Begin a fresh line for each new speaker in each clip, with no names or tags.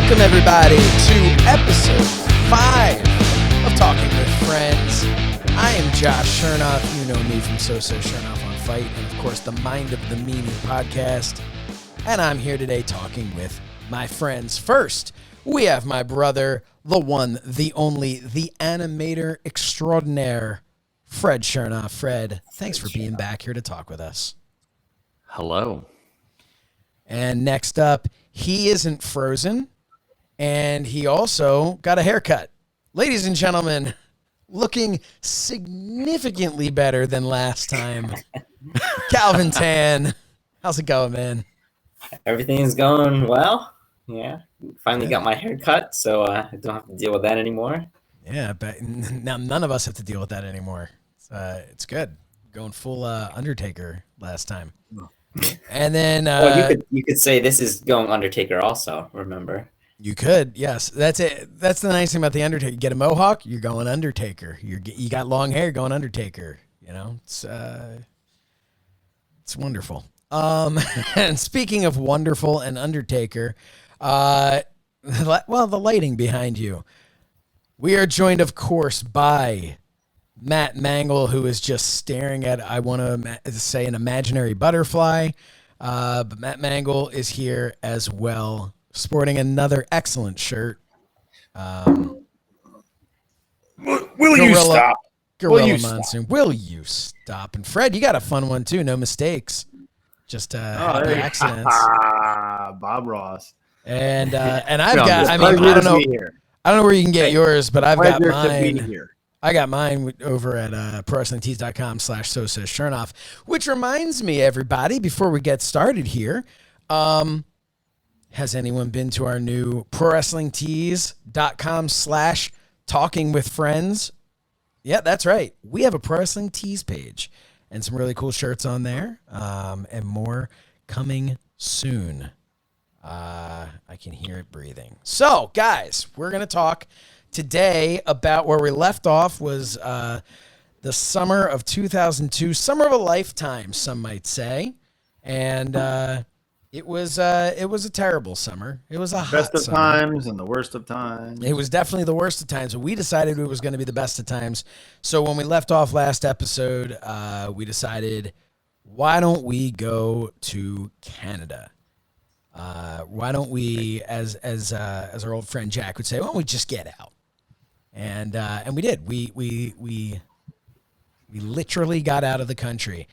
Welcome, everybody, to episode 5 of Talking with Friends. I am Josh Shernoff. You know me from Shernoff on FITE, and of course, the Mind of the Meaning podcast. And I'm here today talking with my friends. First, we have my brother, the one, the only, the animator extraordinaire, Fred Shernoff. Fred, thanks for being back here to talk with us.
Hello.
And next up, he isn't frozen, and he also got a haircut. Ladies and gentlemen, looking significantly better than last time, Calvin Tan. How's it going, man?
Everything's going well. Yeah. Finally got my hair cut, so I don't have to deal with that anymore.
Yeah, but now none of us have to deal with that anymore. It's good. Going full Undertaker last time. And then
well, you could say this is going Undertaker also, remember?
You could, yes. That's it. That's the nice thing about the Undertaker. You get a mohawk, you're going Undertaker. You got long hair, going Undertaker. You know, it's wonderful. And speaking of wonderful and Undertaker, well, the lighting behind you. We are joined, of course, by Matt Mangol, who is just staring at, I want to say, an imaginary butterfly. But Matt Mangol is here as well, sporting another excellent shirt.
Will you stop?
Gorilla Monsoon. Will you stop? And Fred, you got a fun one too. No mistakes. Just happy accidents.
Bob Ross.
And I've got. I mean, I don't know where you can get yours, but I've got mine. I got mine over at ProWrestlingTees.com/SoSaysShernoff, which reminds me, everybody, before we get started here, has anyone been to our new ProWrestlingTees.com/TalkingWithFriends? Yeah, that's right. We have a Pro Wrestling Tees page and some really cool shirts on there, and more coming soon. I can hear it breathing. So, guys, we're going to talk today about where we left off was the summer of 2002, summer of a lifetime, some might say. And it was a terrible summer. It was a hot
best of
summer.
Times and the worst of times.
It was definitely the worst of times. We decided it was going to be the best of times. So when we left off last episode, we decided, why don't we go to Canada? Why don't we, as our old friend Jack would say, why don't we just get out? And we did. We literally got out of the country.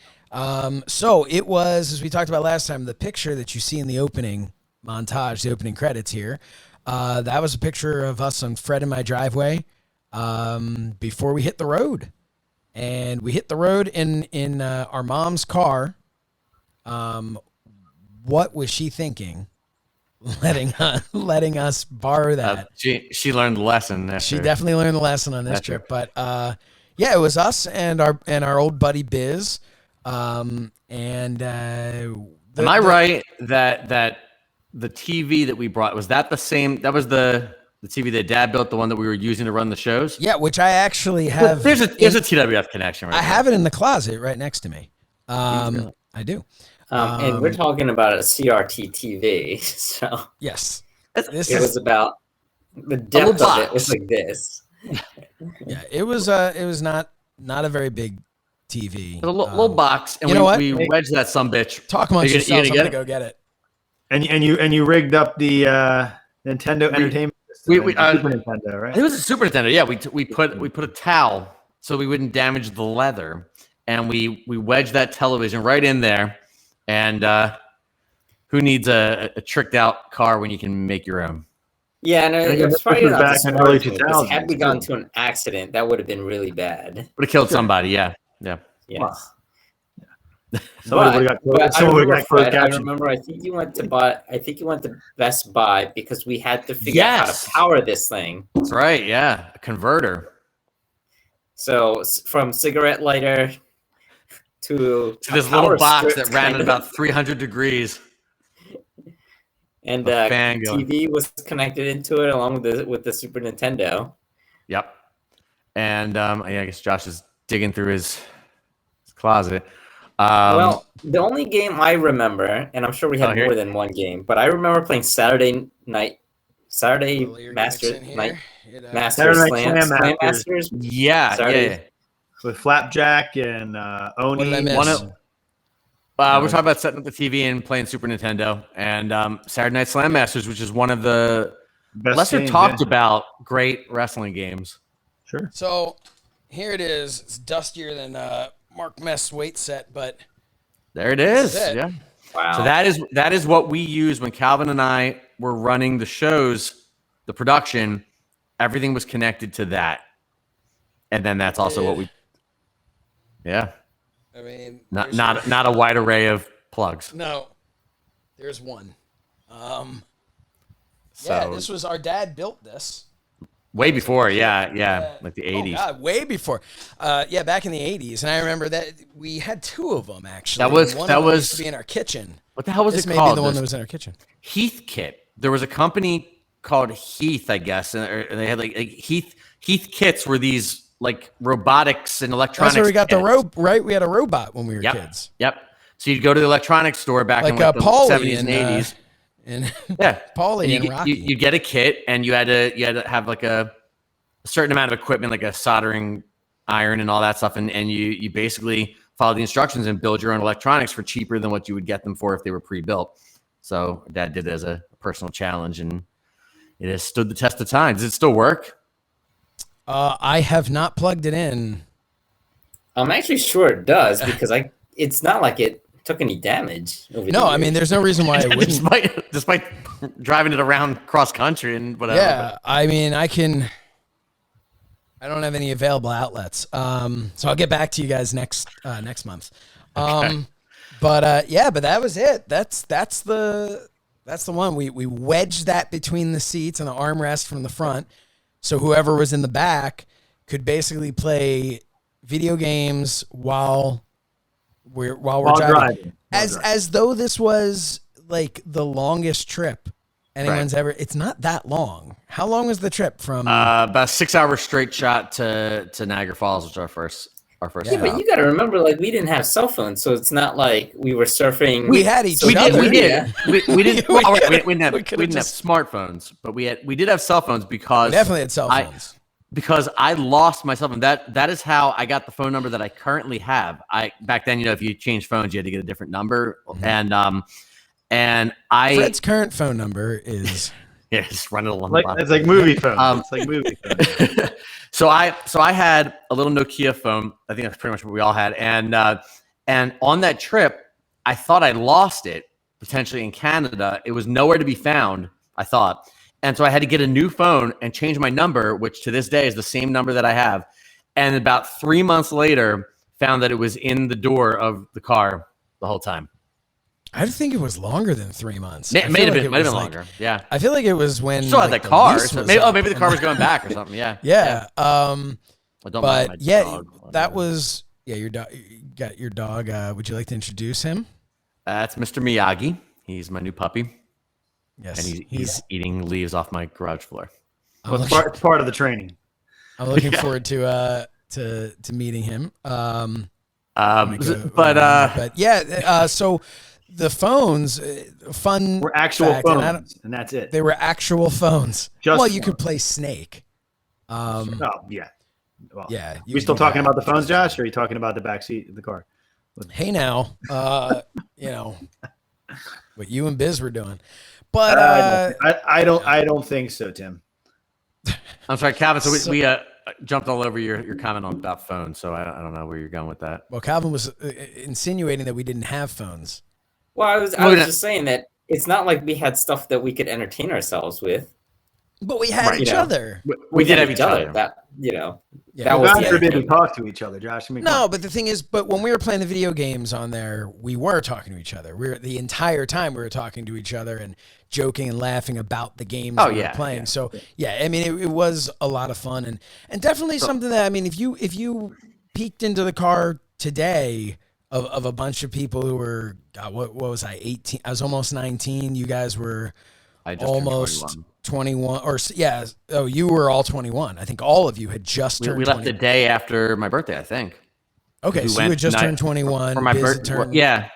So it was, as we talked about last time, the picture that you see in the opening montage, the opening credits here, that was a picture of us on Fred and my driveway before we hit the road. And we hit the road in our mom's car. What was she thinking? Letting us borrow that.
She learned the lesson.
She definitely learned the lesson on this trip. But yeah, it was us and our old buddy Biz. Am
I right that the TV that we brought, was that the same? That was the TV that Dad built, the one that we were using to run the shows?
Yeah, which I actually have.
There's a TWF connection right
I
there.
have it in the closet right next to me. I do.
And we're talking about a CRT TV, so
yes,
it was about the depth of it was like this.
Yeah, it was not a very big TV.
A little box, and we wedged that sumbitch.
Talk amongst yourselves. I'm gonna go get it.
And you rigged up the Nintendo Entertainment System.
Super
Nintendo, right?
It was a Super Nintendo. Yeah, we put a towel so we wouldn't damage the leather, and we wedged that television right in there. And who needs a tricked out car when you can make your own?
Yeah, and it was probably not
back in early 2000s.
Had we gone to an accident, that would have been really bad.
Would have killed somebody. Yeah.
Yes.
Wow. Someone would have got closed caption.
I remember. I think you went to Best Buy because we had to figure out how to power this thing.
That's right. Yeah, a converter.
So from cigarette lighter to
this little box that ran at about 300 degrees.
And TV was connected into it along with the Super Nintendo.
Yep. And I guess Josh is digging through his closet.
Well, the only game I remember, and I'm sure we had more than one game, but I remember playing Saturday Night Saturday
Little ear
Master
connection here.
Night
It,
Master
Saturday Night
Slam
Slam
Masters.
Yeah,
Saturday.
yeah.
with Flapjack and Oni.
What did I miss?
One of-
and-
We're talking about setting up the TV and playing Super Nintendo, and Saturday Night Slam Masters, which is one of the
best
lesser
games,
talked
yeah.
about great wrestling games.
Sure.
So here it is. It's dustier than Mark Mess weight set, but
There it is.
This is it.
Yeah.
Wow.
So that is what we used when Calvin and I were running the shows, the production. Everything was connected to that, and then that's also what we. Yeah.
I mean,
Not a wide array of plugs.
no. There's one. Yeah,
So
this was our dad built this.
way before, yeah, like the '80s.
Oh God, way before. Yeah, back in the '80s, and I remember that we had two of them actually.
That was-
one
that
of them
was-
used to be in our kitchen.
What the hell was
This
it
may
called?
be the one
This
that was in our kitchen.
Heath Kit. There was a company called Heath, I guess, and they had like Heath Kits were these like robotics and electronics.
That's where we got the
kits.
right? We had a robot when we were
Yep.
kids,
Yep. So you'd go to the electronics store back in
like
like the
Paulie
70s
and
and 80s.
and
Yeah.
Paulie and
you,
Rocky.
you get a kit, and you had to have like a certain amount of equipment, like a soldering iron and all that stuff, and you basically follow the instructions and build your own electronics for cheaper than what you would get them for if they were pre-built. So Dad did it as a personal challenge, and it has stood the test of time. Does it still work?
I have not plugged it in.
I'm actually sure it does because it's not like it took any damage. Over
No,
the
I mean,
years.
there's no reason why it wouldn't.
despite driving it around cross country and whatever.
Yeah, I mean, I don't have any available outlets, so I'll get back to you guys next month. But that was it. That's the one. We wedged that between the seats and the armrest from the front, so whoever was in the back could basically play video games while we're driving. As though this was like the longest trip anyone's ever. It's not that long. How long was the trip from?
About a 6 hour straight shot to Niagara Falls, which was our first.
Yeah, but you got to remember, like, we didn't have cell phones, so it's not like we were surfing.
We had each
We
other.
did. We didn't.
We
We didn't
could've
have
just-
smartphones, but we did have cell phones because
We definitely had cell phones.
because I lost my cell phone. That is how I got the phone number that I currently have. Back then, if you changed phones, you had to get a different number, and I
Fred's current phone number is.
yeah, just run it along
Like
the bottom.
it's like movie phone. It's like movie phone.
So I had a little Nokia phone. I think that's pretty much what we all had. And on that trip, I thought I lost it potentially in Canada. It was nowhere to be found, I thought. And so I had to get a new phone and change my number, which to this day is the same number that I have. And about 3 months later, found that it was in the door of the car the whole time.
I think it was longer than 3 months.
Might
I
have
feel like
been
it was
longer. Yeah.
I feel like it was when
Still had
like,
the car.
lease was
Maybe
up
the car
and-
was going back or something. Yeah.
Yeah.
I don't mind my
But yeah,
dog.
that was your dog. You got your dog. Would you like to introduce him?
That's Mr. Miyagi. He's my new puppy.
Yes.
And he's eating leaves off my garage floor.
Well, it's part of the training.
I'm looking forward to meeting him.
But
yeah. So the phones, fun.
We're actual
fact, and I don't-
phones, and that's it.
They were actual phones.
Just
well, you
phones.
could play Snake.
Oh yeah. Well,
Yeah.
we still talking about the phones, Josh? Or are you talking about the back seat of the car?
Hey now, what you and Biz were doing, but
I don't think so, Tim.
I'm sorry, Calvin. So we jumped all over your comment on about phones. So I don't know where you're going with that.
well, Calvin was insinuating that we didn't have phones.
Well, I was just saying that it's not like we had stuff that we could entertain ourselves with.
But we had
Right,
each
you know.
other.
We did have each other.
That
Yeah.
that was
God
the
forbid we
idea.
talk to each other, Josh. I mean,
No, but the thing is, when we were playing the video games on there, we were talking to each other. The entire time we were talking to each other and joking and laughing about the games we were playing.
Yeah.
So yeah, I mean, it was a lot of fun and definitely something that, I mean, if you peeked into the car today of a bunch of people who were, what was I, 18? I was almost 19. You guys were
I just turned
almost
21.
21 or yeah. Oh, you were all 21. I think all of you had just turned
We left
20.
the day after my birthday, I think.
Okay,
we
so you
went
had just
night-
turned 21.
For my
Biz had
birthday.
turned-
Yeah.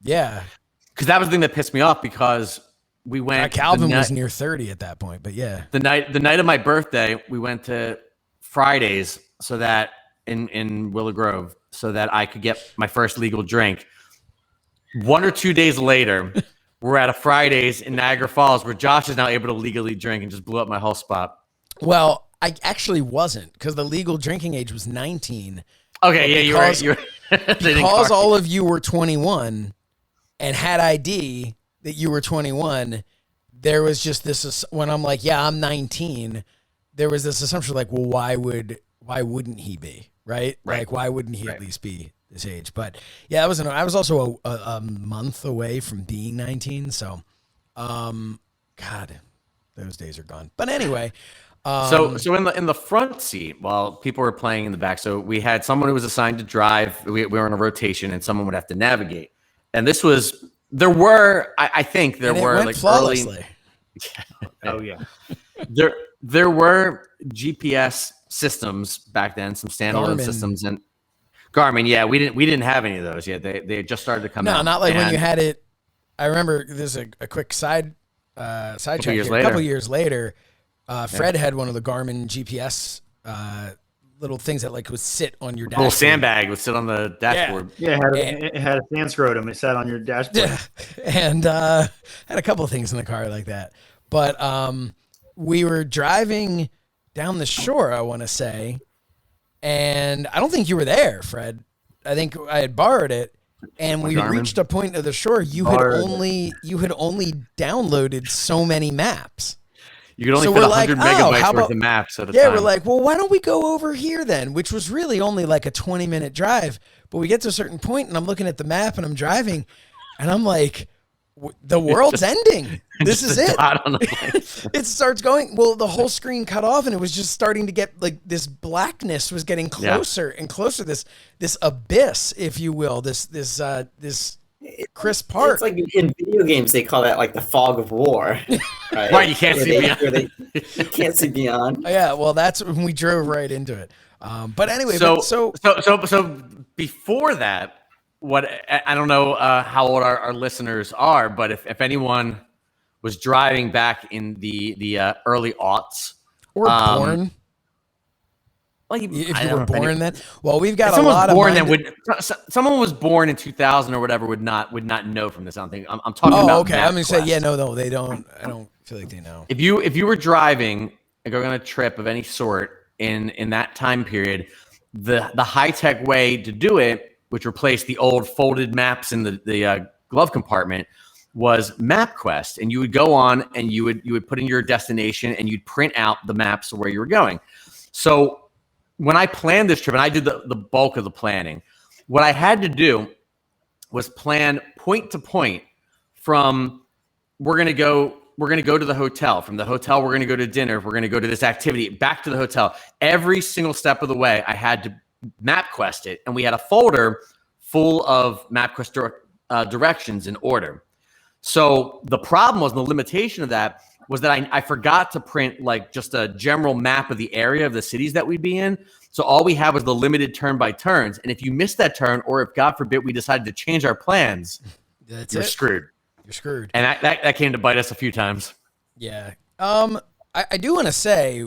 Yeah.
Because that was the thing that pissed me off because we went.
Calvin was near 30 at that point, but yeah.
The night of my birthday, we went to Fridays so that in Willow Grove so that I could get my first legal drink. 1 or 2 days later, we're at a Fridays in Niagara Falls where Josh is now able to legally drink and just blew up my whole spot.
Well, I actually wasn't because the legal drinking age was 19.
Okay, yeah, you're right.
Because all of you were 21 and had ID that you were 21, there was just this, when I'm like, yeah, I'm 19, there was this assumption like, well, why wouldn't he be, right? Like, why wouldn't he at least be this age? But yeah, I was also a month away from being 19, so, God, those days are gone. But anyway.
So in the front seat, while people were playing in the back, so we had someone who was assigned to drive. We were on a rotation, and someone would have to navigate. And I think there were like
flawlessly.
Oh yeah.
There were GPS systems back then, some standalone systems, and Garmin. Yeah, we didn't have any of those yet. They had just started to come out.
No, not like when you had it. I remember there's a quick side check here. A couple years later. Fred had one of the Garmin GPS little things that like would sit on your dashboard.
Little sandbag would sit on the dashboard.
Yeah, it had a sand scrotum. It sat on your dashboard.
Yeah, and had a couple of things in the car like that. But we were driving down the shore, I want to say, and I don't think you were there, Fred. I think I had borrowed it, and we reached a point of the shore. You had only downloaded so many maps.
You could only fit 100 megabytes worth of maps at a time.
Yeah, we're like, well, why don't we go over here then? Which was really only like a 20-minute drive. But we get to a certain point, and I'm looking at the map, and I'm driving, and I'm like, the world's ending. This is it. It starts going. Well, the whole screen cut off, and it was just starting to get like this blackness was getting closer and closer. This abyss, if you will. This Chris Park.
It's like in video games, they call that like the fog of war. Right,
right, you can't see beyond.
You can't see beyond.
Yeah, well, that's when we drove right into it. But anyway,
so before that, what I don't know how old our listeners are, but if anyone was driving back in the early aughts
or born.
Well,
if you were born then, well, we've got a lot of
someone was born in 2000 or whatever would not know from this. I don't think I'm talking about.
Oh, okay. I'm gonna say no, they don't. I don't feel like they know.
If you were driving and going on a trip of any sort in that time period, the high tech way to do it, which replaced the old folded maps in the glove compartment, was MapQuest, and you would go on and you would put in your destination and you'd print out the maps of where you were going. So when I planned this trip, and I did the bulk of the planning, what I had to do was plan point to point from we're going to go to the hotel. From the hotel, we're going to go to dinner. We're going to go to this activity, back to the hotel. Every single step of the way, I had to MapQuest it, and we had a folder full of MapQuest directions in order. So the problem was, the limitation of that was that I forgot to print like just a general map of the area of the cities that we'd be in. So all we had was the limited turn by turns. And if you missed that turn, or if God forbid we decided to change our plans, you're screwed.
You're screwed.
And that came to bite us a few times.
Yeah. I do want to say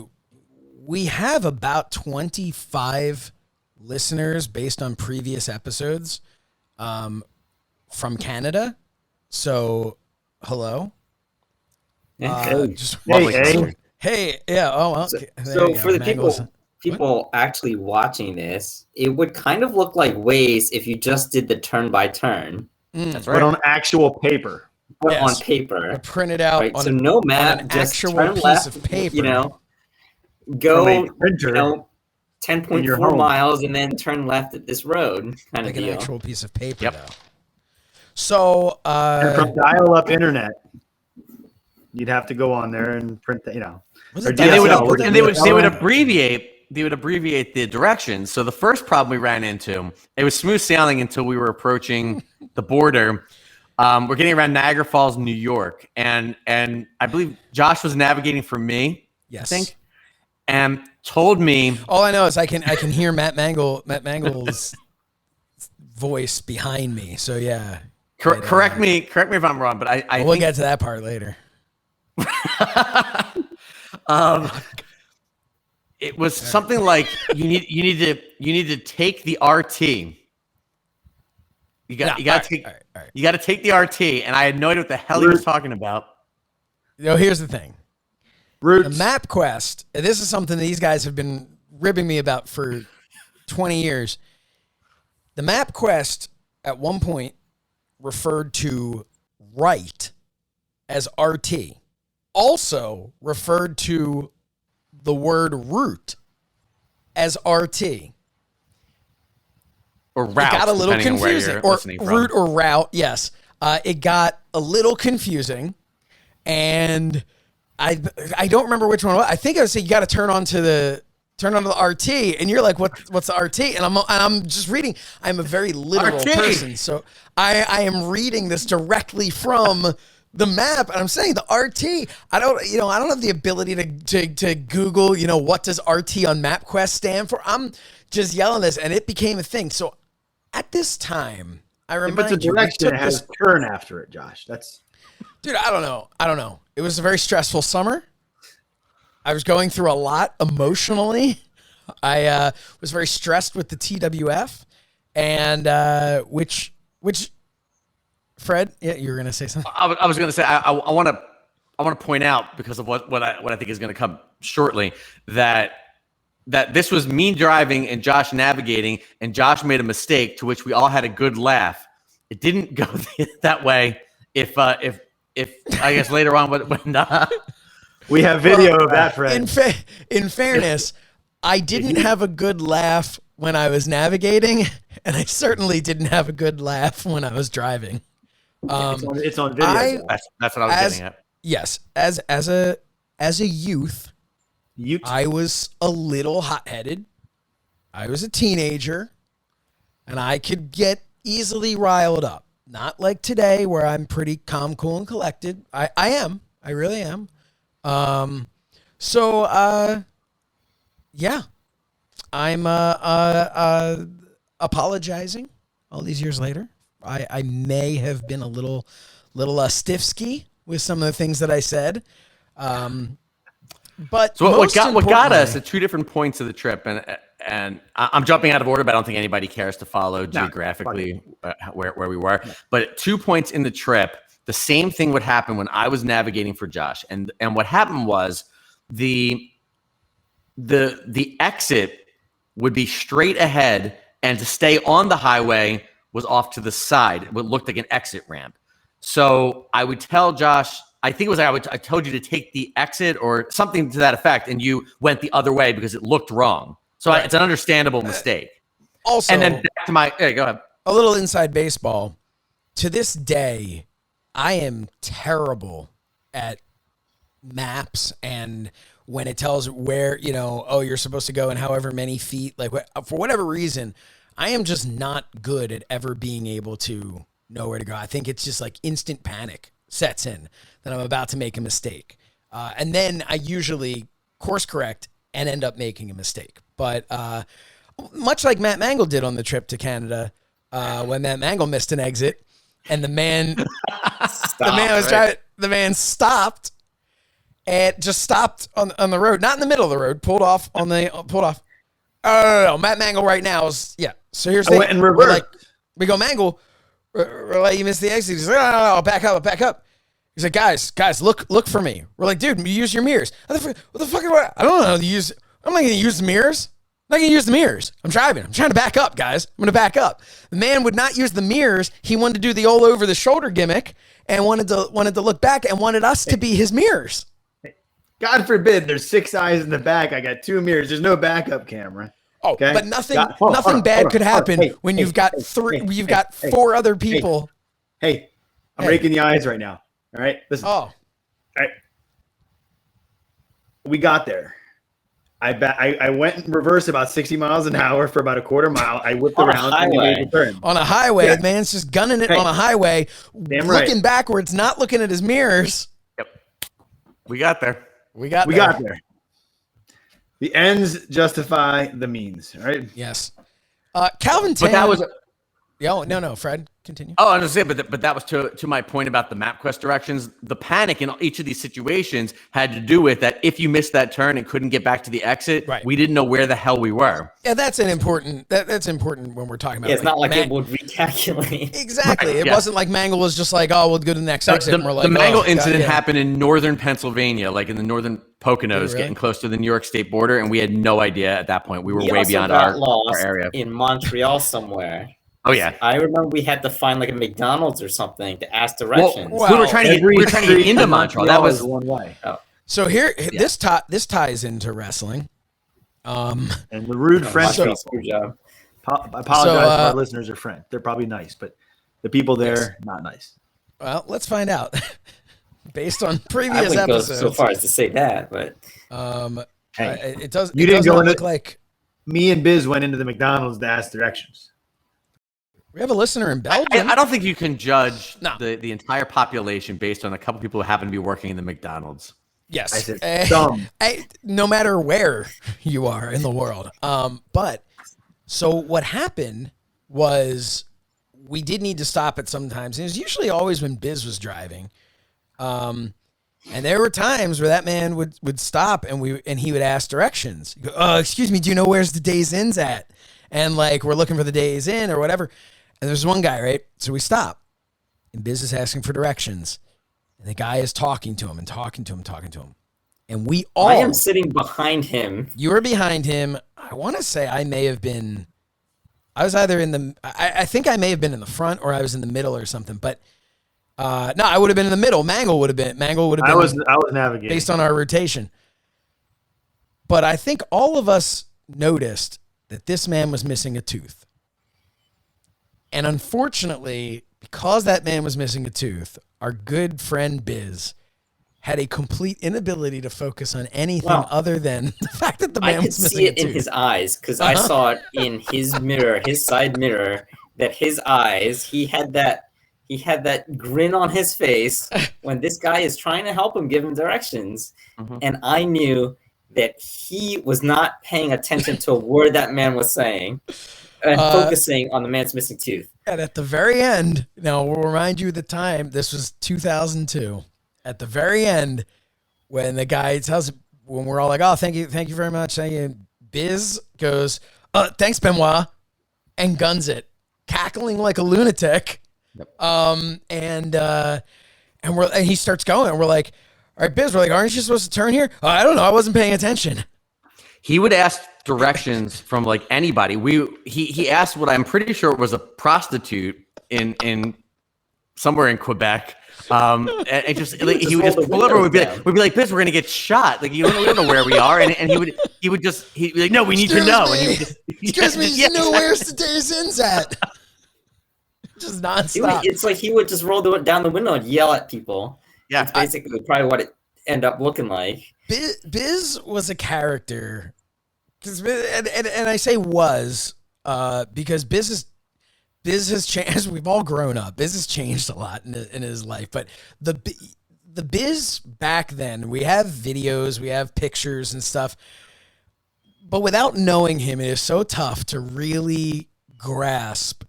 we have about 25 listeners based on previous episodes from Canada. So hello. Hey, yeah. Oh, well,
so for the people actually watching this, it would kind of look like Waze if you just did the turn by turn.
That's right.
But on actual paper.
But on paper.
Print it out
on so no map, just
actual
turn
piece
left,
of paper.
Go 10.4 miles and then turn left at this road kind
like
of deal.
An actual piece of paper, though. So
and from dial-up internet, you'd have to go on there and print the,
and they would abbreviate the directions. So the first problem we ran into, it was smooth sailing until we were approaching the border. We're getting around Niagara Falls, New York, and I believe Josh was navigating for me.
Yes,
I think, and told me.
All I know is I can hear Matt Mangol's voice behind me. So yeah.
Correct me if I'm wrong, but
we'll get to that part later.
It was something like you need to take the RT. You got to take the RT, and I had no idea what the hell he was talking about.
Here's the thing.
Roots.
The map quest, this is something these guys have been ribbing me about for 20 years. The map quest at one point referred to right as RT. Also referred to the word route as RT.
Or route.
It got a little confusing. Or route or route, yes. It got a little confusing. And I don't remember which one it was. I think I would say you got to turn on to the RT, and you're like, what's the RT? And I'm just reading. I'm a very literal person, so I am reading this directly from the map, and I'm saying the RT. I don't have the ability to Google, what does RT on MapQuest stand for. I'm just yelling this, and it became a thing. So at this time, I remember
if it's a direction, it has turn after it, Josh.
Dude, I don't know. It was a very stressful summer. I was going through a lot emotionally. I was very stressed with the TWF, and which Fred, yeah, you were gonna say something.
I was gonna say I want to point out, because of what I think is going to come shortly, that this was me driving and Josh navigating, and Josh made a mistake to which we all had a good laugh. It didn't go that way. If I guess later on when
we have video of that, Fred.
In fairness, I didn't have a good laugh when I was navigating, and I certainly didn't have a good laugh when I was driving.
It's on video.
That's what I was getting at.
Yes, as a youth, I was a little hot-headed. I was a teenager, and I could get easily riled up. Not like today, where I'm pretty calm, cool, and collected. I am. I really am. Yeah. I'm apologizing all these years later. I may have been a little stiff-ski with some of the things that I said. But
so what got us at two different points of the trip, and I'm jumping out of order, but I don't think anybody cares to follow geographically where we were. But at 2 points in the trip, the same thing would happen when I was navigating for Josh. And what happened was the exit would be straight ahead, and to stay on the highway was off to the side. It looked like an exit ramp. So I would tell Josh, I think it was I told you to take the exit or something to that effect, and you went the other way because it looked wrong. So it's an understandable mistake.
Also,
and then back to my, go ahead.
A little inside baseball. To this day, I am terrible at maps, and when it tells where, you're supposed to go and however many feet, like for whatever reason, I am just not good at ever being able to know where to go. I think it's just like instant panic sets in that I'm about to make a mistake. And then I usually course correct and end up making a mistake. But much like Matt Mangol did on the trip to Canada, when Matt Mangol missed an exit and the man stopped and just stopped on the road, not in the middle of the road, pulled off. Oh, no. Matt Mangol right now is, yeah. So here's the thing. We go, Mangol, we're like, you missed the exit. He's like, no, back up. He's like, guys, look for me. We're like, dude, use your mirrors. What the fuck? I don't know. I'm not going to use the mirrors. I'm not going to use the mirrors. I'm driving. I'm trying to back up, guys. I'm going to back up. The man would not use the mirrors. He wanted to do the all over the shoulder gimmick and wanted to look back and wanted us to be his mirrors.
God forbid there's 6 eyes in the back. I got 2 mirrors. There's no backup camera.
Oh, okay? But nothing bad could happen when you've got 4 other people.
Hey, I'm raking the eyes right now. All right, listen.
Oh,
all right. We got there. I went in reverse about 60 miles an hour for about a quarter mile. I whipped around and made a turn.
On a highway, the man's just gunning it on a highway, looking backwards, not looking at his mirrors.
Yep, we got there.
We got there. The ends justify the means, right?
Yes. Calvin Tan.
But that was
no, Fred. continue.
Oh, I was gonna say, but that was to my point about the MapQuest directions. The panic in each of these situations had to do with that. If you missed that turn and couldn't get back to the exit, we didn't know where the hell we were.
Yeah, that's an important. That's important when we're talking about.
Yeah, it's not like it would recalculate.
Exactly. It wasn't like Mangol was just like, oh, we'll go to the next exit. And we're like,
the Mangol incident happened in northern Pennsylvania, like in the northern Poconos, getting close to the New York State border, and we had no idea at that point. We were way beyond our area.
In Montreal somewhere.
Oh yeah,
I remember we had to find like a McDonald's or something to ask directions.
Well, we were trying to get into Montreal. That was
one way.
Oh.
So here, this ties into wrestling.
And the rude French people.
Good job.
I apologize if our listeners are French. They're probably nice, but the people there, not nice.
Well, let's find out. Based on previous
I wouldn't
episodes.
go so far as to say that, but
hey,
it does.
You
it
didn't
does
go
not
into.
look like
Me and Biz went into the McDonald's to ask directions.
we have a listener in Belgium.
I don't think you can judge the entire population based on a couple people who happen to be working in the McDonald's.
Yes,
I said dumb.
No matter where you are in the world. But so what happened was we did need to stop it sometimes. And it was usually always when Biz was driving. And there were times where that man would stop and he would ask directions. He'd go, excuse me, do you know where's the Days Inn's at? And like we're looking for the Days Inn or whatever. And there's one guy, right? So we stop. And Biz is asking for directions. And the guy is talking to him and talking to him. And we all...
I am sitting behind him.
You were behind him. I want to say I may have been... I was either in the... I think I may have been in the front or I was in the middle or something. But no, I would have been in the middle. Mangol would have been... I
was navigating.
Based on our rotation. But I think all of us noticed that this man was missing a tooth. And unfortunately, because that man was missing a tooth, our good friend Biz had a complete inability to focus on anything other than the fact that the man was missing a tooth.
I could see it in his eyes because I saw it in his mirror, his side mirror, that his eyes, he had that grin on his face when this guy is trying to help him, give him directions. Mm-hmm. And I knew that he was not paying attention to a word that man was saying. And focusing on the man's missing tooth.
And at the very end, now we'll remind you of the time, this was 2002. At the very end, when the guy tells, when we're all like, oh, thank you very much. Thank you. Biz goes, thanks, Benoit, and guns it, cackling like a lunatic. Yep. And he starts going, and we're like, all right, Biz, we're like, aren't you supposed to turn here? I don't know. I wasn't paying attention.
He would ask directions from like anybody. He asked what I'm pretty sure was a prostitute in somewhere in Quebec. And just like, he would just pull over. We'd be like, Biz, we're gonna get shot. Like you don't know where we are. And he'd be like, no, we need to know. And he would just,
excuse me, you know where's the Days Inn's at? Just nonstop.
It's like he would just roll down the window and yell at people. Yeah, that's basically probably what it ended up looking like.
Biz was a character, and I say was because Biz has changed. We've all grown up. Biz has changed a lot in his life, but the Biz back then, we have videos, we have pictures and stuff, but without knowing him, it is so tough to really grasp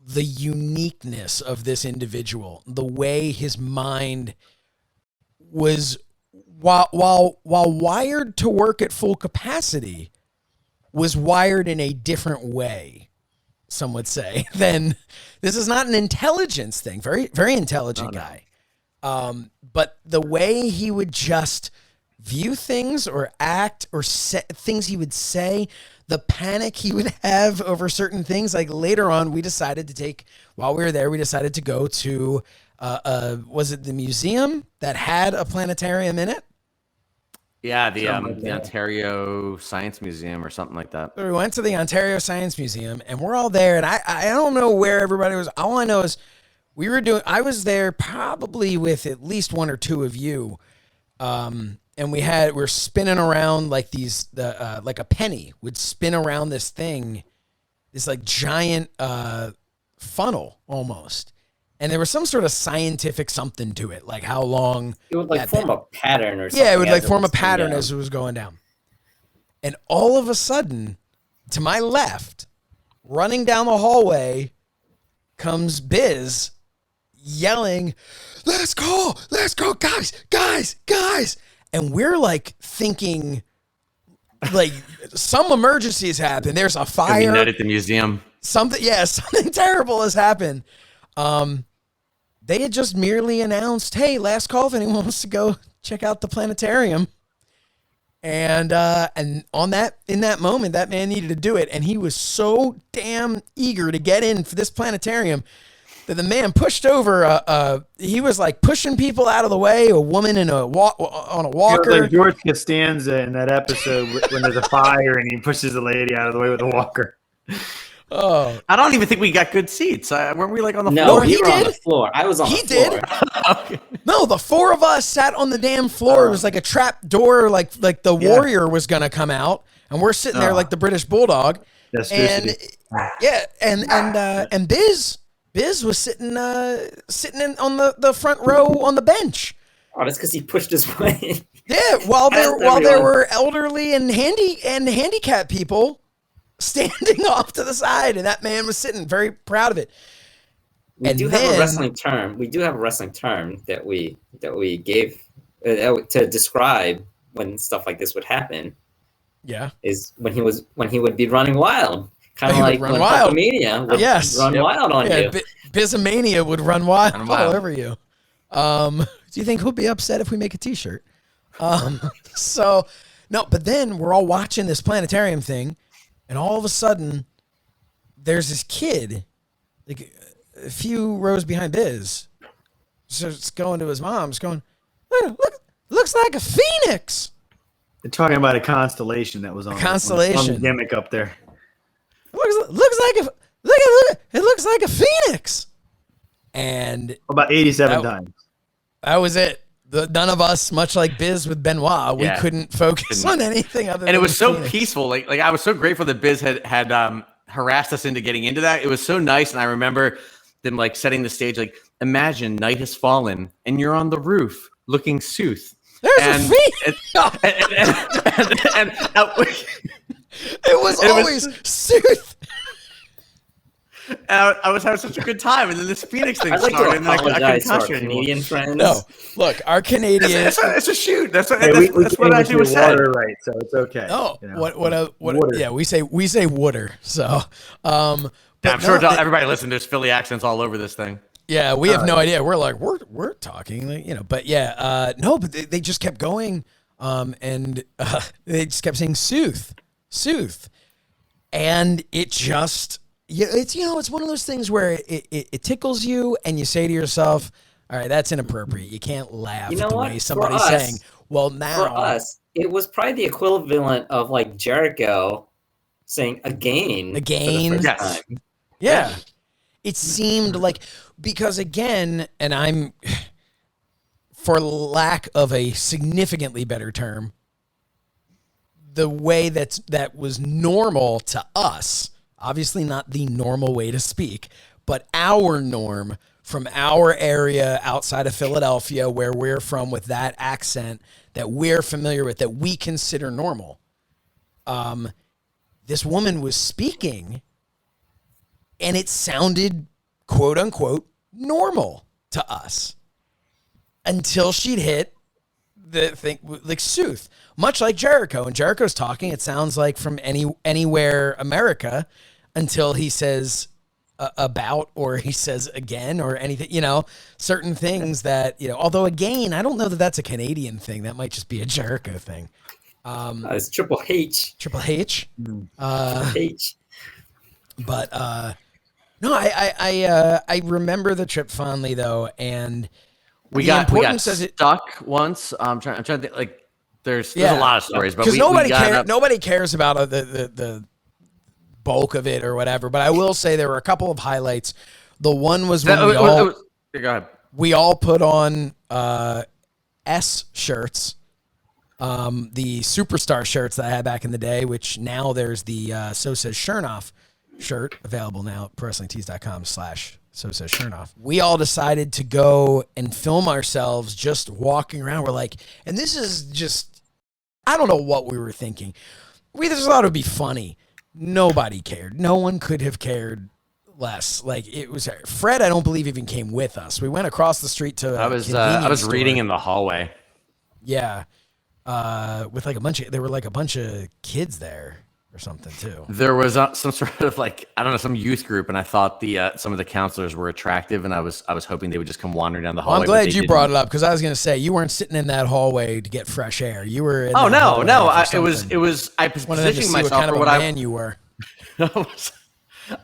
the uniqueness of this individual, the way his mind was. While wired to work at full capacity, was wired in a different way, some would say. Then this is not an intelligence thing. Very, very intelligent guy. But the way he would just view things or act or things he would say, the panic he would have over certain things. Like later on, while we were there, we decided to go to, was it the museum that had a planetarium in it?
Yeah, the Ontario Science Museum or something like that.
So we went to the Ontario Science Museum, and we're all there, and I don't know where everybody was. All I know is I was there probably with at least one or two of you, and we're spinning around like like a penny would spin around this thing, this like giant funnel almost. And there was some sort of scientific something to it, like how long
it would like form a pattern or something.
Yeah, it would like form a pattern as it was going down. And all of a sudden, to my left, running down the hallway, comes Biz yelling, let's go, guys. And we're like thinking like some emergency has happened. There's a fire.
Night at the museum.
Something terrible has happened. They had just merely announced, hey, last call if anyone wants to go check out the planetarium. And in that moment, that man needed to do it. And he was so damn eager to get in for this planetarium that the man pushed over, he was like pushing people out of the way, a woman on a walker.
Like George Costanza in that episode when there's a fire and he pushes the lady out of the way with a walker.
Oh,
I don't even think we got good seats. Weren't we like on the
No,
floor?
we
he
were on
did.
the floor. I was on the
He
floor.
did. No, the four of us sat on the damn floor. It was like a trap door, like the warrior was gonna come out, and we're sitting there like the British Bulldog. And yeah, and Biz was sitting on the front row on the bench.
Oh, that's because he pushed his way.
Yeah, while there were elderly and handicapped people standing off to the side, and that man was sitting very proud of it.
We do have a wrestling term. We do have a wrestling term that we gave to describe when stuff like this would happen.
Yeah,
is when he would be running wild, kind of like when Hulkamania would run wild on you.
Bizomania would run wild all over you. Do you think he'll be upset if we make a T-shirt? So no, but then we're all watching this planetarium thing, and all of a sudden, there's this kid, like a few rows behind Biz, so it's going to his mom's, going, look, looks like a phoenix.
They're talking about a constellation that was on on the gimmick up there.
It looks like a phoenix. And
about 87 times.
That was it. None of us, much like Biz with Benoit, we couldn't focus on anything other than
and it was so
Phoenix.
Peaceful. Like I was so grateful that Biz had harassed us into getting into that. It was so nice, and I remember them like setting the stage. Like, imagine night has fallen, and you're on the roof looking sooth.
There's a phoenix.
And
it was always sooth.
I was having such a good time, and then this Phoenix thing
I'd like
started.
to apologize to our Canadian friends.
No, look, our Canadian.
It's a shoot. That's what
I
actually was said.
Water, right? So it's okay.
No,
you know?
what?
Water.
Yeah, we say water. So,
I'm sure everybody listening. There's Philly accents all over this thing.
Yeah, we have no idea. We're like we're talking, like, you know. But yeah, no, but they just kept going, and they just kept saying sooth, and it just. Yeah, it's one of those things where it tickles you, and you say to yourself, "All right, that's inappropriate. You can't laugh at the way somebody's saying." Well, now
for us, it was probably the equivalent of like Jericho saying "again." For the first time.
Yeah, it seemed like, because again, and I'm, for lack of a significantly better term, the way that was normal to us. Obviously not the normal way to speak, but our norm from our area outside of Philadelphia, where we're from, with that accent that we're familiar with, that we consider normal. This woman was speaking, and it sounded, quote unquote, normal to us until she'd hit the thing like sooth, much like Jericho. And Jericho's talking, it sounds like from anywhere America, until he says about, or he says again, or anything, certain things that, although again, I don't know that that's a Canadian thing. That might just be a Jericho thing.
It's Triple H.
Triple H.
Triple H.
But no, I remember the trip fondly though, and
we got stuck once. I'm trying to think, like there's a lot of stories, but
because nobody cares about the bulk of it or whatever. But I will say there were a couple of highlights. The one was when
go ahead.
We all put on S shirts, the superstar shirts that I had back in the day, which now there's the So Says Shernoff shirt available now at ProWrestlingTees.com/So Says Shernoff. We all decided to go and film ourselves just walking around. We're like, and this is just, I don't know what we were thinking. We just thought it would be funny. Nobody cared. No one could have cared less. Like it was Fred. I don't believe even came with us. We went across the street to.
I was reading in the hallway.
Yeah, with like there were like a bunch of kids there or something too.
There was some sort of like, I don't know, some youth group, and I thought some of the counselors were attractive, and I was hoping they would just come wandering down the hallway.
Well, I'm glad you brought it up because I was going to say you weren't sitting in that hallway to get fresh air. You were. In
no. It was. I was
positioning
myself
what kind
for
of
what
a man you were.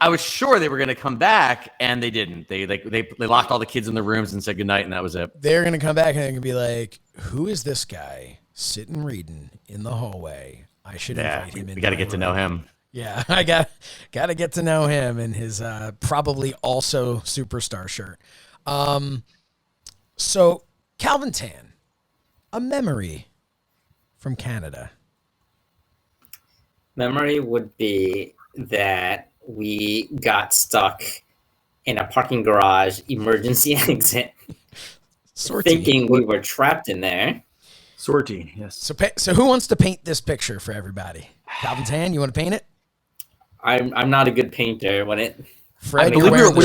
I was sure they were going to come back, and they didn't. They locked all the kids in the rooms and said goodnight, and that was it.
They're going to come back and they're going to be like, "Who is this guy sitting reading in the hallway? I should invite him in."
We got to get to know him.
Yeah, I got to get to know him and his probably also superstar shirt. So Calvin Tan, a memory from Canada.
Memory would be that we got stuck in a parking garage emergency exit, thinking we were trapped in there.
Sortie, yes.
So who wants to paint this picture for everybody? Calvin Tan, you want to paint it?
I'm not a good painter when it.
Fred,
I believe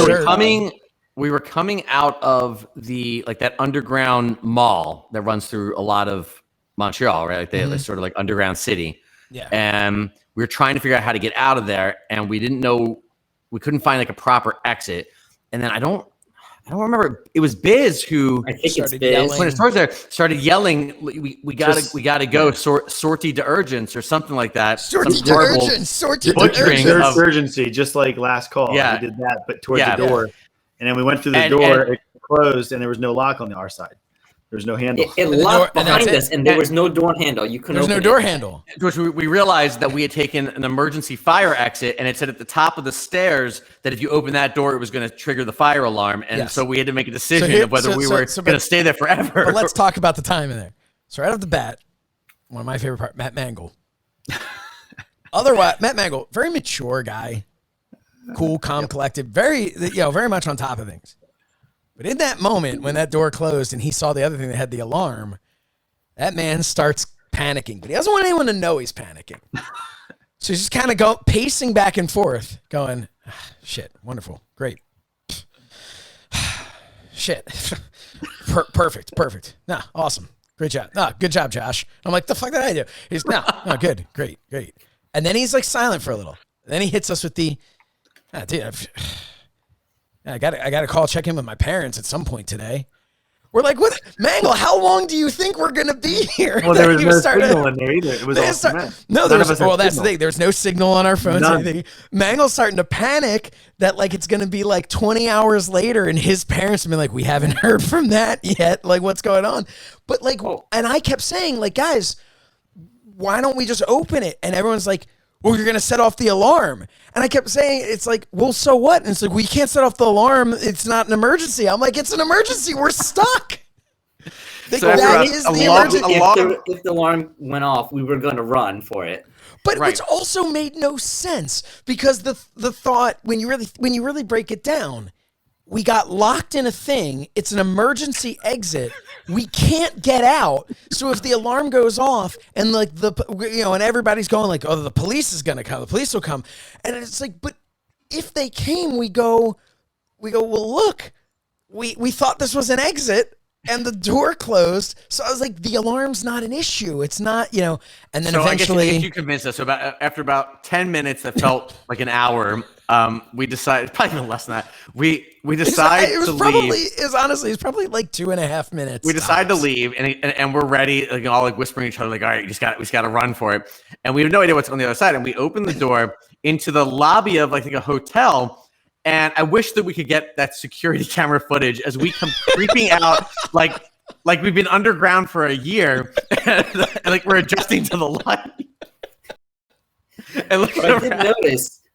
we were coming out of that underground mall that runs through a lot of Montreal, right? Like they sort of like underground city.
Yeah.
And we were trying to figure out how to get out of there, and we couldn't find like a proper exit. And then I don't remember. It was Biz who
I think it's Biz.
When it started there, started yelling, "We gotta go, sortie d'urgence or something like that."
Sortie d'urgence, sortie
butchering
d'urgence.
Urgency, just like last call.
Yeah.
We did that, but towards the door, and then we went through the door. It closed, and there was no lock on our side. There was no handle.
It locked behind us, and there was no door handle. You couldn't.
There's no door handle.
Which we realized that we had taken an emergency fire exit, and it said at the top of the stairs that if you open that door, it was going to trigger the fire alarm. And so we had to make a decision of whether we were going to stay there forever.
But let's talk about the time in there. So right off the bat, one of my favorite parts, Matt Mangol. Otherwise, Matt Mangol, very mature guy, cool, calm, collected, very much on top of things. But in that moment, when that door closed and he saw the other thing that had the alarm, that man starts panicking. But he doesn't want anyone to know he's panicking. So he's just kind of pacing back and forth, going, shit, wonderful, great. Shit. Perfect. Nah, awesome. Great job. Nah, good job, Josh. I'm like, the fuck did I do? He's, no, good, great. And then he's like silent for a little. And then he hits us with the, dude, I got to call, check in with my parents at some point today. We're like, what? Mangle, how long do you think we're going to be here?
Well, there was no signal in there either. It was all cement.
No, that's the thing. There's no signal on our phones. Mangle's starting to panic that like it's going to be like 20 hours later and his parents have been like, we haven't heard from that yet. Like, what's going on? But like, and I kept saying like, guys, why don't we just open it? And everyone's like, well, you're going to set off the alarm. And I kept saying, it's like, well, so what? And it's like, we can't set off the alarm. It's not an emergency. I'm like, it's an emergency. We're stuck. If
the alarm went off, we were going to run for it.
But which also made no sense because the thought, when you really break it down, we got locked in a thing. It's an emergency exit. We can't get out. So if the alarm goes off and like and everybody's going like, oh, the police is going to come. The police will come. And it's like, but if they came, we go, well, look, we thought this was an exit and the door closed. So I was like, the alarm's not an issue. It's not, and then eventually
I guess you convinced us. So after about 10 minutes, that felt like an hour. We decided, probably even less than that. We decided to leave.
It's probably like 2.5 minutes.
We decided to leave, and we're ready, like all like whispering each other, like, all right, we just got to run for it. And we have no idea what's on the other side. And we opened the door into the lobby of like a hotel. And I wish that we could get that security camera footage as we come creeping out, like we've been underground for a year, and like we're adjusting to the light. And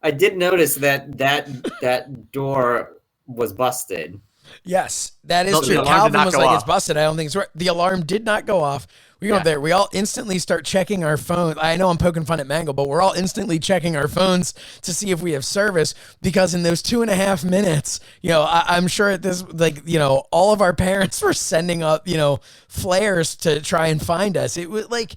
I did notice that door was busted.
Yes, that is true. Calvin was like, it's busted. I don't think it's right. The alarm did not go off. We go there. We all instantly start checking our phones. I know I'm poking fun at Mangle, but we're all instantly checking our phones to see if we have service because in those 2.5 minutes, I'm sure at this, all of our parents were sending up, flares to try and find us. It was like,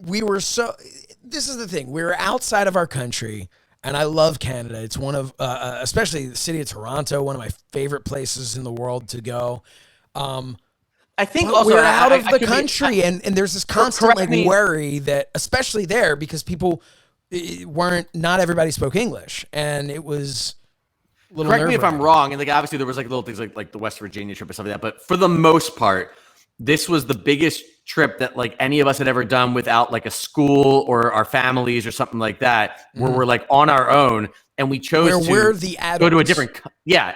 this is the thing. We were outside of our country. And I love Canada. It's one of, especially the city of Toronto, one of my favorite places in the world to go.
I think
But
also
we're out of
I
the
could be-
country, and there's this constant
correct
like
me.
worry that, especially there, because people not everybody spoke English, and it was a little
Correct me if I'm
nerve-wracking.
wrong, and like obviously there was like little things like the West Virginia trip or something like that, but for the most part, this was the biggest trip that like any of us had ever done without like a school or our families or something like that, where we're like on our own, and we chose
Where
to
we're the
go to a
adults.
different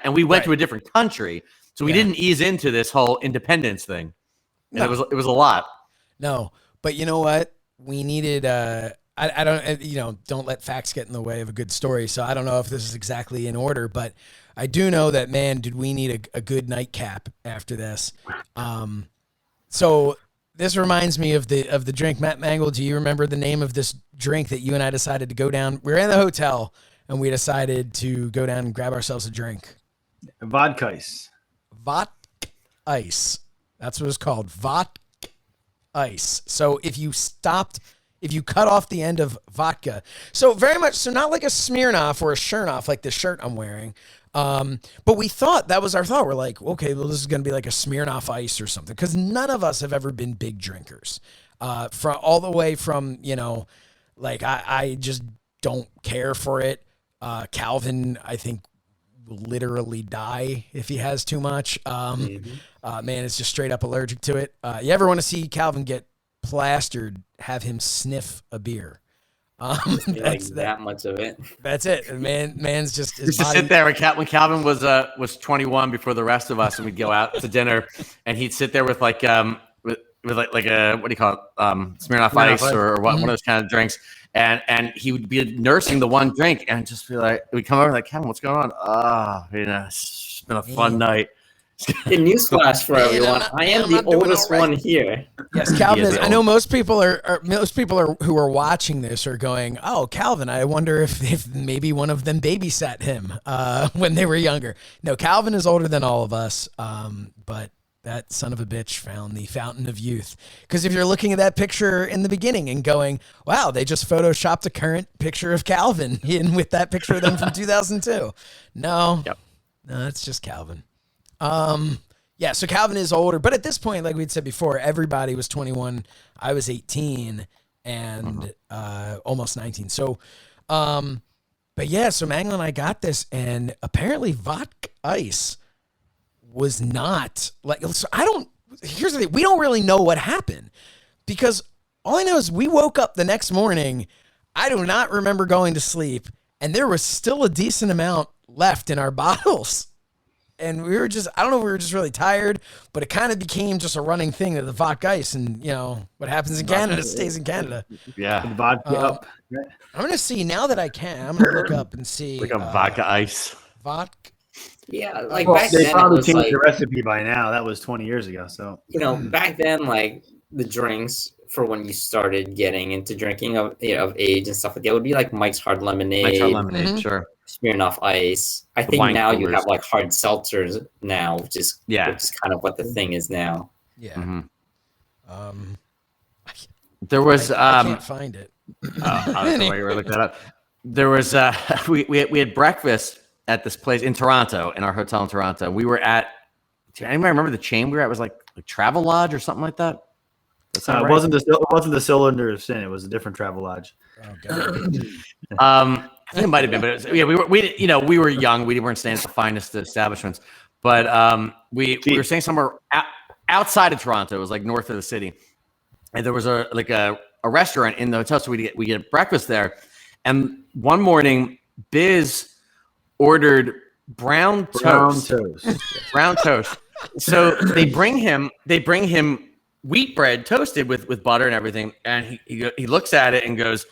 and we went
Right.
to a different country, so we
Yeah.
didn't ease into this whole independence thing, and
No.
it was a lot.
No, but you know what? We needed. I don't. Don't let facts get in the way of a good story. So I don't know if this is exactly in order, but I do know that, man, did we need a good nightcap after this? So this reminds me of the drink. Matt Mangol, do you remember the name of this drink that you and I decided to go down? We were in the hotel and we decided to go down and grab ourselves a drink.
Vodka ice.
Vodka ice. That's what it's called. Vodka ice. So if you cut off the end of vodka, so very much, so not like a Smirnoff or a Shernoff, like the shirt I'm wearing. But we thought that was our thought. We're like, okay, well, this is going to be like a Smirnoff ice or something. Cause none of us have ever been big drinkers, from all the way from, like I just don't care for it. Calvin, I think, will literally die if he has too much. Man, it's just straight up allergic to it. You ever want to see Calvin get plastered, have him sniff a beer?
That much of it.
That's it. Man's just his
Used to
body.
sit there when Calvin was 21 before the rest of us, and we'd go out to dinner, and he'd sit there with like with like a, what do you call it, Smirnoff Ice or one of those kind of drinks, and he would be nursing the one drink and just be like, we'd come over like, Kevin, what's going on? It's been a fun night.
The newsflash for everyone: I am the oldest one here.
Yes, Calvin
He is
is. I know most people are who are watching this are going, "Oh, Calvin, I wonder if maybe one of them babysat him when they were younger." No, Calvin is older than all of us, but that son of a bitch found the fountain of youth. Because if you're looking at that picture in the beginning and going, "Wow, they just photoshopped a current picture of Calvin in with that picture of them from 2002," no, it's just Calvin. Yeah, so Calvin is older, but at this point, like we'd said before, everybody was 21. I was 18 and almost 19. So, but yeah, so Mangol and I got this, and apparently vodka ice was not like. So here's the thing: we don't really know what happened, because all I know is we woke up the next morning. I do not remember going to sleep, and there was still a decent amount left in our bottles. And we were just, I don't know if we were just really tired, but it kind of became just a running thing of the vodka ice. And, what happens in Canada stays in Canada.
Yeah.
Vodka up.
I'm going to see, now that I can, I'm going to look up and see.
Like a vodka ice.
Vodka.
Yeah, like
Well,
back
they
then it
probably
was
changed
like,
the recipe by now. That was 20 years ago. So
back then, like the drinks for when you started getting into drinking of age and stuff like that would be like Mike's Hard Lemonade,
Mike's Hard Lemonade, sure.
Smirnoff Ice. I think
wine
now you
coolers.
have like hard seltzers now, which is kind of what the thing is now.
Yeah.
Mm-hmm. There was
I can't find it.
I don't know why you were looking that up. There was we had breakfast at this place in Toronto, in our hotel in Toronto. We were at, do anybody remember the chain we were at? It was like Travel Lodge or something like that.
it wasn't the Cylinder of Sin. It was a different travel lodge.
Oh, God.
I think it might have been, but we were young. We weren't staying at the finest establishments, but we were staying somewhere outside of Toronto. It was like north of the city, and there was a restaurant in the hotel, so we get breakfast there. And one morning, Biz ordered brown toast. Brown toast. So they bring him wheat bread toasted with butter and everything, and he looks at it and goes,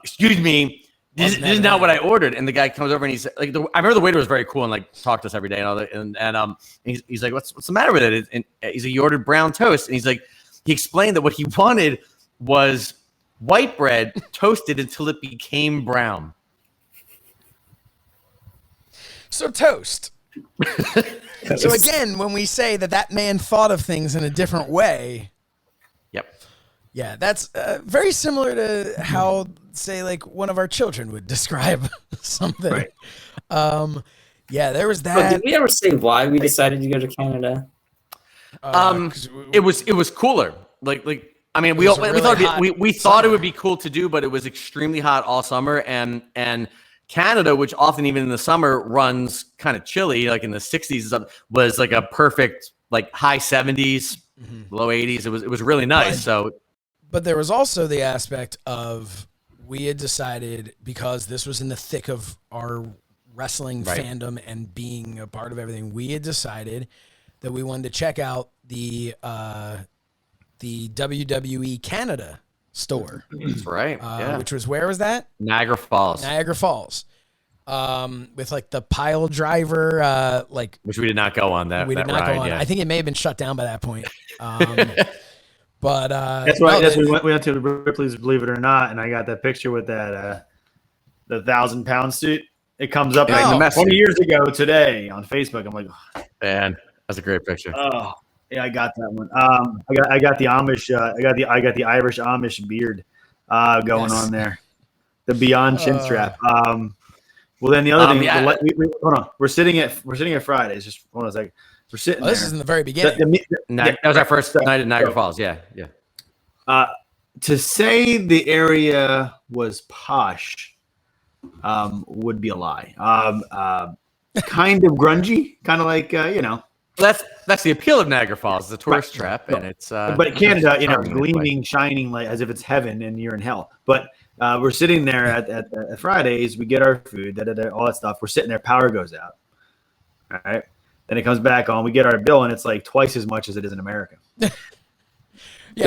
"Excuse me, this is not what I ordered." And the guy comes over and he's like, I remember the waiter was very cool and like talked to us every day and all that. And he's like, "What's the matter with it?" And he's like, "You ordered brown toast," and he's like, he explained that what he wanted was white bread toasted until it became brown.
So toast. So again, when we say that man thought of things in a different way.
Yep.
Yeah, that's very similar to how, say, like one of our children would describe something.
Right.
Yeah, there was
Oh,
that.
did we ever say why we decided to go to Canada?
'Cause
It was cooler. Like I mean, we
was
we
a
thought
really hot
we thought it
summer.
would be cool to do, but it was extremely hot all summer, and Canada, which often even in the summer runs kind of chilly, like in the 60s and stuff, was like a perfect like high 70s, low 80s. It was really nice. So
But there was also the aspect of we had decided, because this was in the thick of our wrestling
Right.
fandom and being a part of everything, we had decided that we wanted to check out the WWE Canada store,
that's right. Yeah,
which was, where was that?
Niagara Falls,
Niagara Falls. With like the pile driver, like
which we did not go on that.
we did
that
not
ride,
go on.
yeah.
I think it may have been shut down by that point. But
That's right.
no,
That's
they-
we went to Ripley's, believe it or not, and I got that picture with that the 1,000-pound suit. It comes up
Oh.
like
The mess
20
suit.
years ago today on Facebook. I'm like,
Man, that's a great picture.
oh yeah, I got that one. I got the Amish. I got the Irish Amish beard going
Yes.
on there. The Beyond chin strap. Well, then the other thing.
yeah.
Hold on. We're sitting at Fridays. Just hold on a second. We're sitting
oh, this
there.
is in the very beginning.
That was our first night at Niagara Falls. Yeah.
To say the area was posh would be a lie. Kind of grungy, kind of like
That's the appeal of Niagara Falls. It's a tourist trap, and it's
but Canada,
charming in its way.
gleaming, shining like as if it's heaven and you're in hell. But we're sitting there at Fridays. We get our food, all that stuff. We're sitting there. Power goes out. All right. Then it comes back on. We get our bill, and it's like twice as much as it is in America.
Yeah,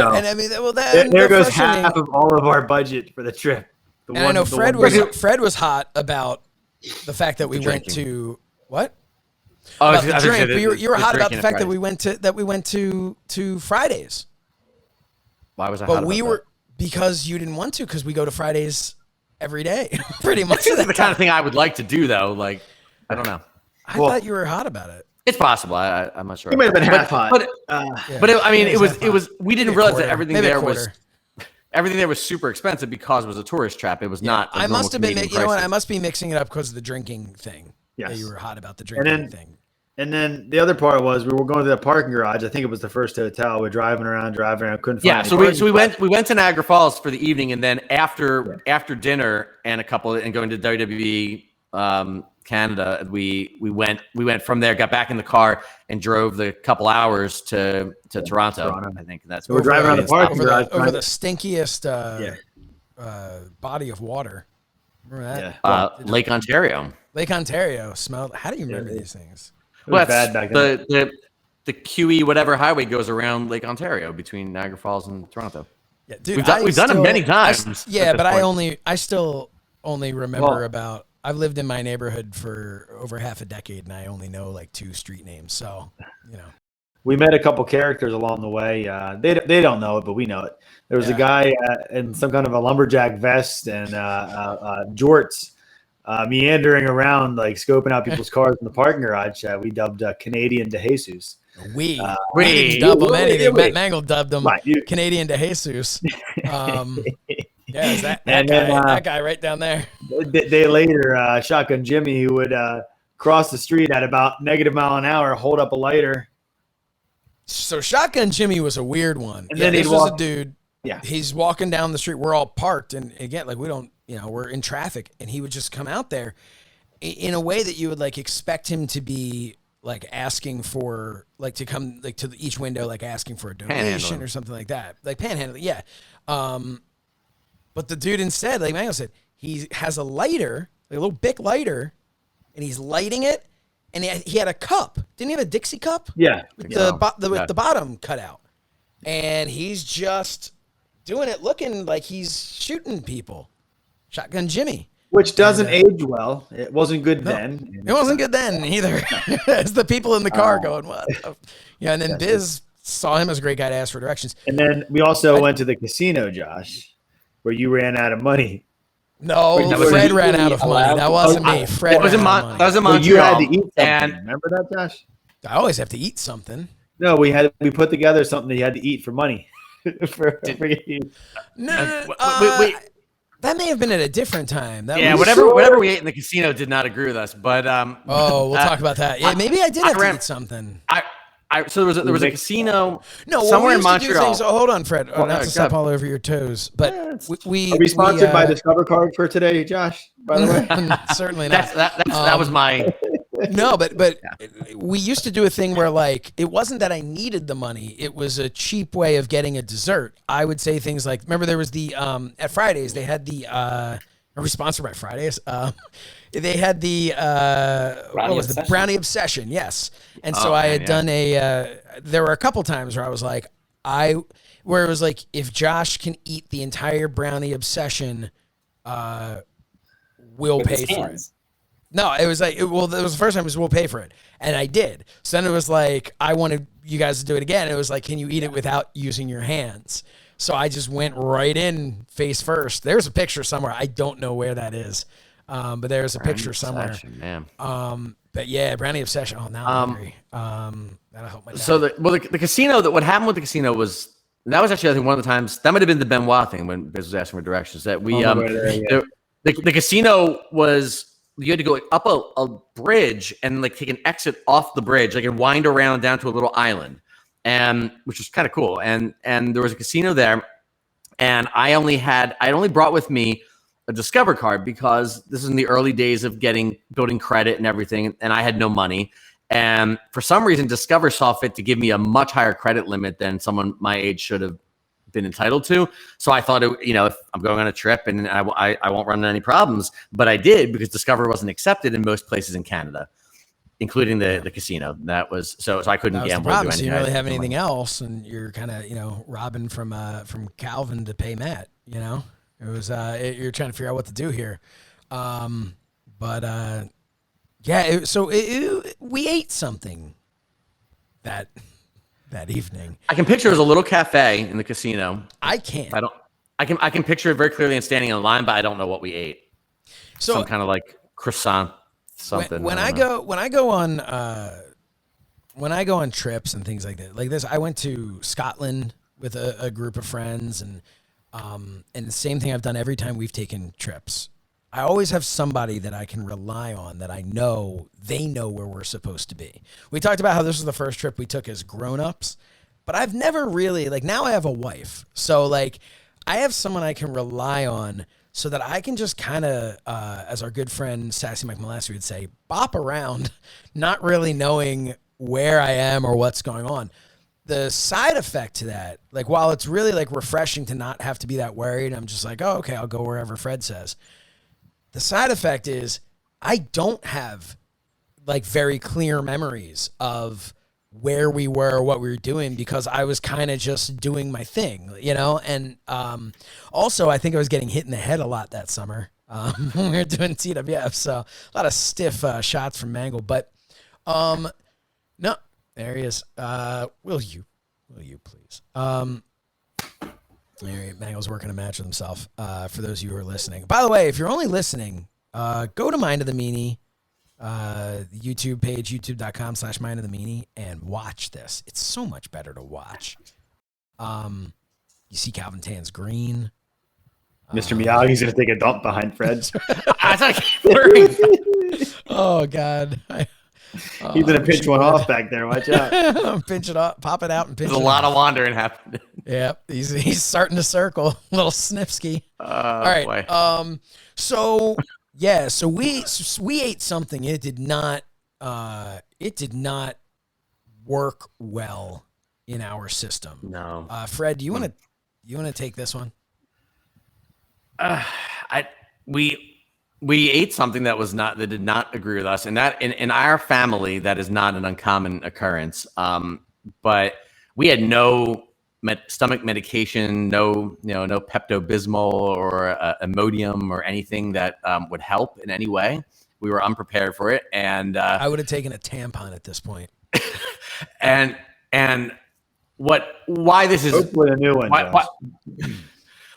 So,
and I mean, well, that
there goes
frustrating-
half of all of our budget for the trip.
And I know Fred was hot about the fact that we went
drinking.
to what?
Oh,
About
I
the
was gonna
drink.
say
You were hot about the
drinking
fact
at
that we went to Fridays.
Why was I hot
But
about
we
that?
were, because you didn't want to, because we go to Fridays every day, pretty much.
This is the kind of thing I would like to do, though. Like, I don't know.
I
Well-
thought you were hot about it.
It's possible. I'm not sure.
He might have been half hot.
But I mean,
Maybe
it was
half hot.
we didn't
Maybe a
realize
quarter.
that everything
Maybe a
there was
quarter.
everything there was super expensive because it was a tourist trap. It was not.
I must have been. You know what? I must be mixing it up because of the drinking thing. Yeah,
Yes.
you were hot about the
And
drinking
then-
thing.
And then the other part was we were going to the parking garage. I think it was the first hotel. We're driving around, couldn't find
Yeah,
any
so
parking
we went to Niagara Falls for the evening, and then after dinner and going to WWE Canada, we went from there, got back in the car, and drove the couple hours to Toronto. I think that's
We're driving around the parking garage.
over the stinkiest body of water. Remember that?
Yeah.
Lake Ontario.
Lake Ontario smelled. How do you remember these things?
It was
Well,
bad back then.
the QE whatever highway goes around Lake Ontario between Niagara Falls and Toronto.
Yeah, dude,
We've done it many times. at
Yeah,
this
but
point.
I still only remember
Well-
about. I've lived in my neighborhood for over half a decade, and I only know like 2 street names. So, you know,
We met a couple characters along the way. They don't know it, but we know it. There was a guy in some kind of a lumberjack vest and jorts meandering around, like scoping out people's cars in the parking garage. We dubbed Canadian DeJesus.
we
we-
didn't dub him
we-
anything.
we-
Matt Mangol dubbed him
Right, you-
Canadian DeJesus. Yeah, is that
And
guy?
then,
That guy right down there.
A day later, Shotgun Jimmy, who would cross the street at about -1 mile an hour, hold up a lighter.
So Shotgun Jimmy was a weird one.
And
Yeah,
then
this
he'd
was a
walk-
dude.
Yeah.
He's walking down the street. We're all parked, and again, like we don't, we're in traffic, and he would just come out there in a way that you would like expect him to be like asking for, like to come like to each window, like asking for a donation
Panhandling.
or something like that, like panhandling. Yeah. But the dude instead, like Mango said, he has a lighter, like a little Bic lighter, and he's lighting it, and he had a cup. Didn't he have a Dixie cup?
Yeah.
With
Yeah.
with
Yeah.
the bottom cut out, and he's just doing it, looking like he's shooting people. Shotgun Jimmy.
Which doesn't age well. It wasn't good then.
It wasn't good then either. It's the people in the car going, "What?" Yeah, and then Biz saw him as a great guy to ask for directions.
And then we also went to the casino, Josh, where you ran out of money.
No,
Wait, that was
Fred
you
ran out of money.
allowed-
That wasn't me. Fred
That was in
ran out of money.
That was in
Well,
Montreal.
you had to eat something.
And
Remember that, Josh?
I always have to eat something.
No, we put together something that you had to eat for money.
No, that may have been at a different time.
Whatever we ate in the casino did not agree with us. But
we'll talk about that. Yeah, maybe I did have to eat something.
So there was a casino
somewhere
in Montreal.
Hold on, Fred. Not to step all over your toes, but
are we sponsored by Discover Card for today, Josh? By the way,
certainly not.
That was my.
No, but we used to do a thing where like it wasn't that I needed the money; it was a cheap way of getting a dessert. I would say things like, remember there was the at Fridays they had the. Are we sponsored by Fridays? They had the brownie obsession, yes. And so I had done there were a couple times where I was like, where it was like, if Josh can eat the entire brownie obsession, we'll pay for it. No, it was like, that was the first time it was we'll pay for it. And I did. So then it was like, I wanted you guys to do it again. It was like, can you eat it without using your hands? So I just went right in face first. There's a picture somewhere. I don't know where that is. But there's a picture somewhere. But yeah, brownie obsession. Oh, now I'm hungry. That'll help my dad.
So the casino, what happened with the casino was, that was actually, I think, one of the times, that might have been the Benoit thing when Biz was asking for directions, that we, the casino was, you had to go up a bridge and like take an exit off the bridge, like and wind around down to a little island, and which was kind of cool. And there was a casino there, and I only brought with me a Discover card because this is in the early days of building credit and everything, and I had no money. And for some reason, Discover saw fit to give me a much higher credit limit than someone my age should have been entitled to. So I thought, if I'm going on a trip and I won't run into any problems, but I did, because Discover wasn't accepted in most places in Canada, including the casino. That was so I couldn't gamble.
Or do anything. So you don't really have anything else, and you're kind of robbing from Calvin to pay Matt. It was you're trying to figure out what to do here, we ate something that evening.
I can picture it as a little cafe in the casino.
I can't.
I can picture it very clearly and standing in line, but I don't know what we ate. So some kind of like croissant something.
When I go on trips and things like that, like this, I went to Scotland with a group of friends, and the same thing I've done every time we've taken trips. I always have somebody that I can rely on, that I know they know where we're supposed to be. We talked about how this was the first trip we took as grown-ups, but I've never really, now I have a wife. So I have someone I can rely on so that I can just kind of, as our good friend Sassy Mike Molassie would say, bop around, not really knowing where I am or what's going on. The side effect to that, while it's really refreshing to not have to be that worried, I'm just like, oh, okay, I'll go wherever Fred says. The side effect is I don't have very clear memories of where we were or what we were doing, because I was kind of just doing my thing, and also I think I was getting hit in the head a lot that summer when we were doing TWF, so a lot of stiff shots from Mangol, but no, there he is. Will you please? Mangol's working a match with himself. For those of you who are listening. By the way, if you're only listening, go to Mind of the Meanie, the YouTube page, youtube.com/Mind of the Meanie, and watch this. It's so much better to watch. You see Calvin Tan's green.
Mr. Miyagi's going to take a dump behind Fred.
Oh, God.
He's going to pinch one off back there. Watch out.
Pinch it off. Pop it out and pinch it off.
There's a lot of wandering happening.
Yep. He's starting to circle. Little Snipsky. All right.
Boy.
So we ate something. It did not work well in our system.
No.
Fred, do you want to take this one?
We ate something that did not agree with us, and that in our family, that is not an uncommon occurrence. But we had no stomach medication, no Pepto-Bismol or Imodium or anything that would help in any way. We were unprepared for it, and
I would have taken a tampon at this point.
and why this is
hopefully a new one.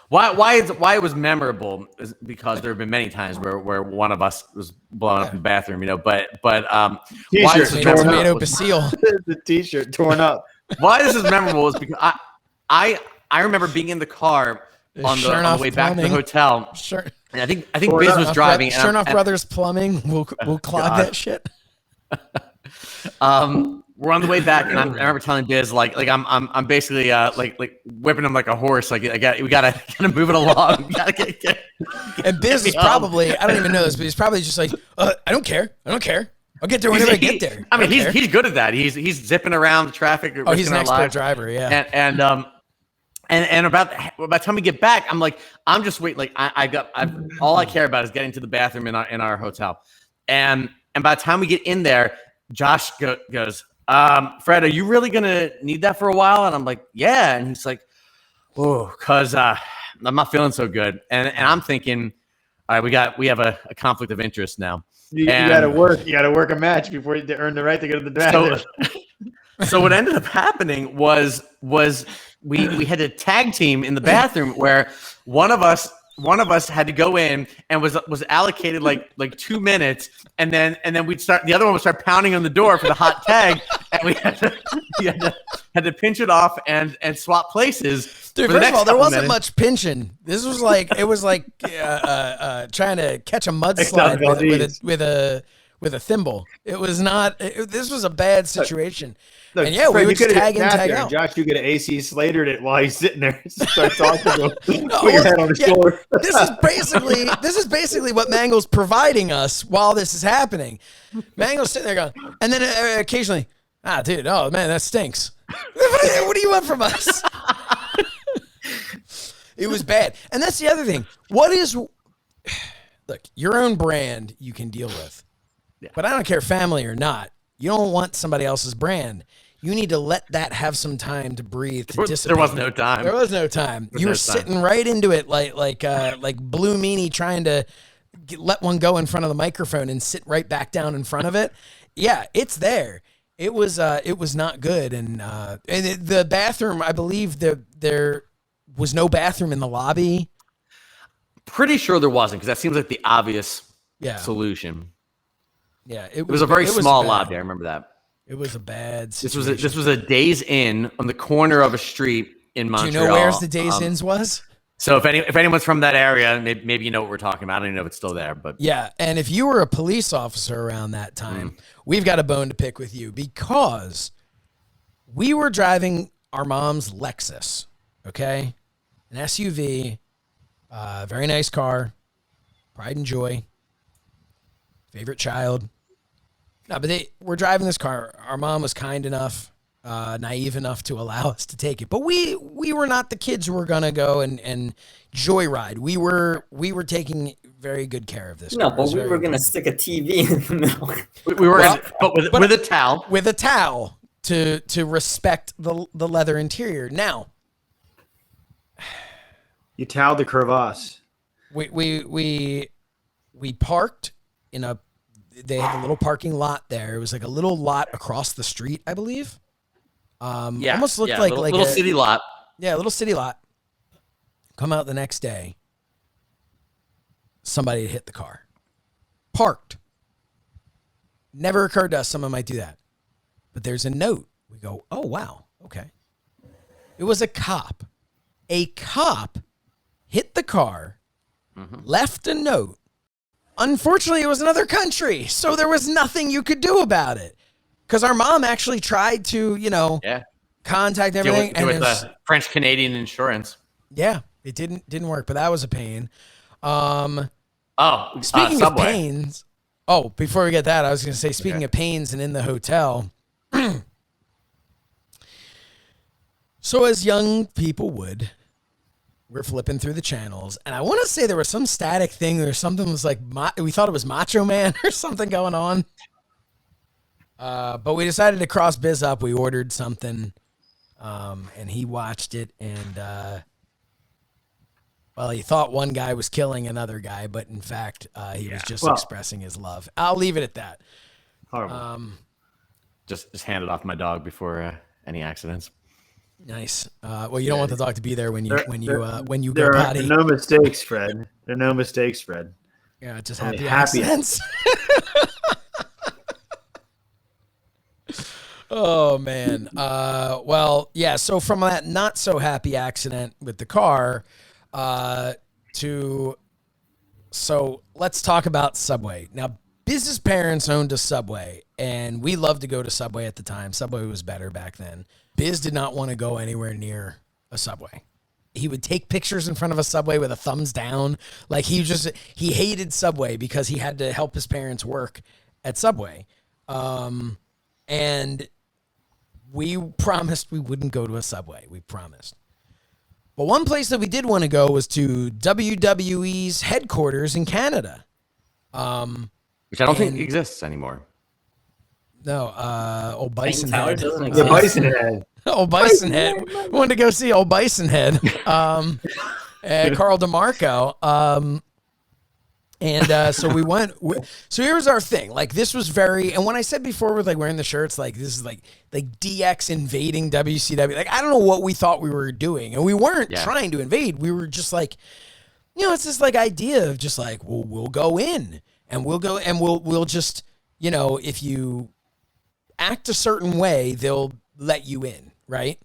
Why it was memorable is because there have been many times where one of us was blown up in the bathroom, but why this is
tomato Basile.
The t-shirt torn up.
Why this is memorable is because I remember being in the car on the
Shernoff
way back to the
Plumbing.
hotel.
Sure.
And I think Biz was driving.
Shernoff Brothers Plumbing will clog that shit.
We're on the way back, and I remember telling Biz I'm basically like whipping him like a horse. Like we gotta kind of move it along. We gotta get
and Biz is probably, I don't even know this, but he's probably just like, I don't care. I'll get there whenever I get there.
I mean, he's good at that. He's zipping around the traffic.
Oh, he's an expert driver. Yeah.
And about by the time we get back, I'm just waiting. Like all I care about is getting to the bathroom in our hotel. And by the time we get in there, Josh goes, Fred, are you really gonna need that for a while? And I'm like, yeah. And he's like, oh, cause I'm not feeling so good. And I'm thinking, all right, we have a conflict of interest now.
You gotta work a match before you earn the right to go to the bathroom.
So what ended up happening was we had a tag team in the bathroom where one of us had to go in and was allocated like 2 minutes, and then the other one would start pounding on the door for the hot tag, and we had to pinch it off and swap places.
Dude, first of all, there wasn't much pinching. This was like trying to catch a mudslide with a thimble. It was not. This was a bad situation.
Look,
and yeah,
Fred,
we would just tag in, tag out.
Josh, you could have AC Slatered it while he's sitting there. Start talking to him. Put your head on his shoulder.
This is basically what Mangol's providing us while this is happening. Mangol's sitting there going, and then occasionally, dude, oh man, that stinks. What do you want from us? It was bad, and that's the other thing. Look, your own brand you can deal with, but I don't care family or not. You don't want somebody else's brand. You need to let that have some time to breathe, to dissipate.
There was no time.
There was no time. You were sitting right into it like Blue Meanie trying to let one go in front of the microphone and sit right back down in front of it. Yeah, it's there. It was not good. And the bathroom, I believe there was no bathroom in the lobby.
Pretty sure there wasn't, because that seems like the obvious solution.
Yeah,
it was a very small lobby. I remember that.
It was a bad situation.
This was a Days Inn on the corner of a street in Montreal.
Do you know where's the Days Inns was?
So if anyone's from that area, maybe you know what we're talking about. I don't even know if it's still there, but
yeah. And if you were a police officer around that time, we've got a bone to pick with you, because we were driving our mom's Lexus, okay, an SUV, very nice car, pride and joy, favorite child. No, but we're driving this car. Our mom was kind enough, naive enough to allow us to take it. But we were not the kids who were gonna go and joyride. We were taking very good care of this.
No, but we were gonna stick a TV in the middle.
We were, but with a towel.
With a towel to respect the leather interior. Now,
you toweled the crevasse.
We parked in a. They had a little parking lot there. It was like a little lot across the street, I believe. Almost looked like
a little city lot.
Yeah, a little city lot. Come out the next day. Somebody had hit the car. Parked. Never occurred to us someone might do that. But there's a note. We go, oh, wow. Okay. It was a cop. A cop hit the car, left a note. Unfortunately, it was another country, so there was nothing you could do about it. Because our mom actually tried to, contact everything.
Deal with the French-Canadian insurance.
Yeah, it didn't work, but that was a pain. Speaking of
Subway.
pains, before we get that, I was going to say, speaking of pains and in the hotel. So as young people would, we're flipping through the channels, and I want to say there was some static thing. Or something was like, we thought it was Macho Man or something going on. But we decided to cross Biz up. We ordered something, and he watched it, and he thought one guy was killing another guy, but in fact, he was just expressing his love. I'll leave it at that.
Horrible.
Just hand it off my dog before any accidents.
Nice. You don't want the dog to be there when you go potty.
There are no mistakes, Fred. There are no mistakes, Fred.
Yeah, just happy accidents. Oh man. Well, yeah. So from that not so happy accident with the car, so let's talk about Subway. Now, Biz's parents owned a Subway, and we loved to go to Subway at the time. Subway was better back then. Biz did not want to go anywhere near a Subway. He would take pictures in front of a Subway with a thumbs down. Like he hated Subway because he had to help his parents work at Subway. And we promised we wouldn't go to a Subway. We promised. But one place that we did want to go was to WWE's headquarters in Canada.
Which I don't think exists anymore.
No, old Bison
Tower
Head.
doesn't
The
exist.
Bison Head.
Old Bison Head. We wanted to go see old Bison Head. Carl DeMarco. So we went. So here's our thing. Like this was very. And when I said before with like wearing the shirts, like this is like DX invading WCW. Like I don't know what we thought we were doing, and we weren't trying to invade. We were just like, it's this like idea of just like we'll go in and we'll just if you act a certain way, they'll let you in, right?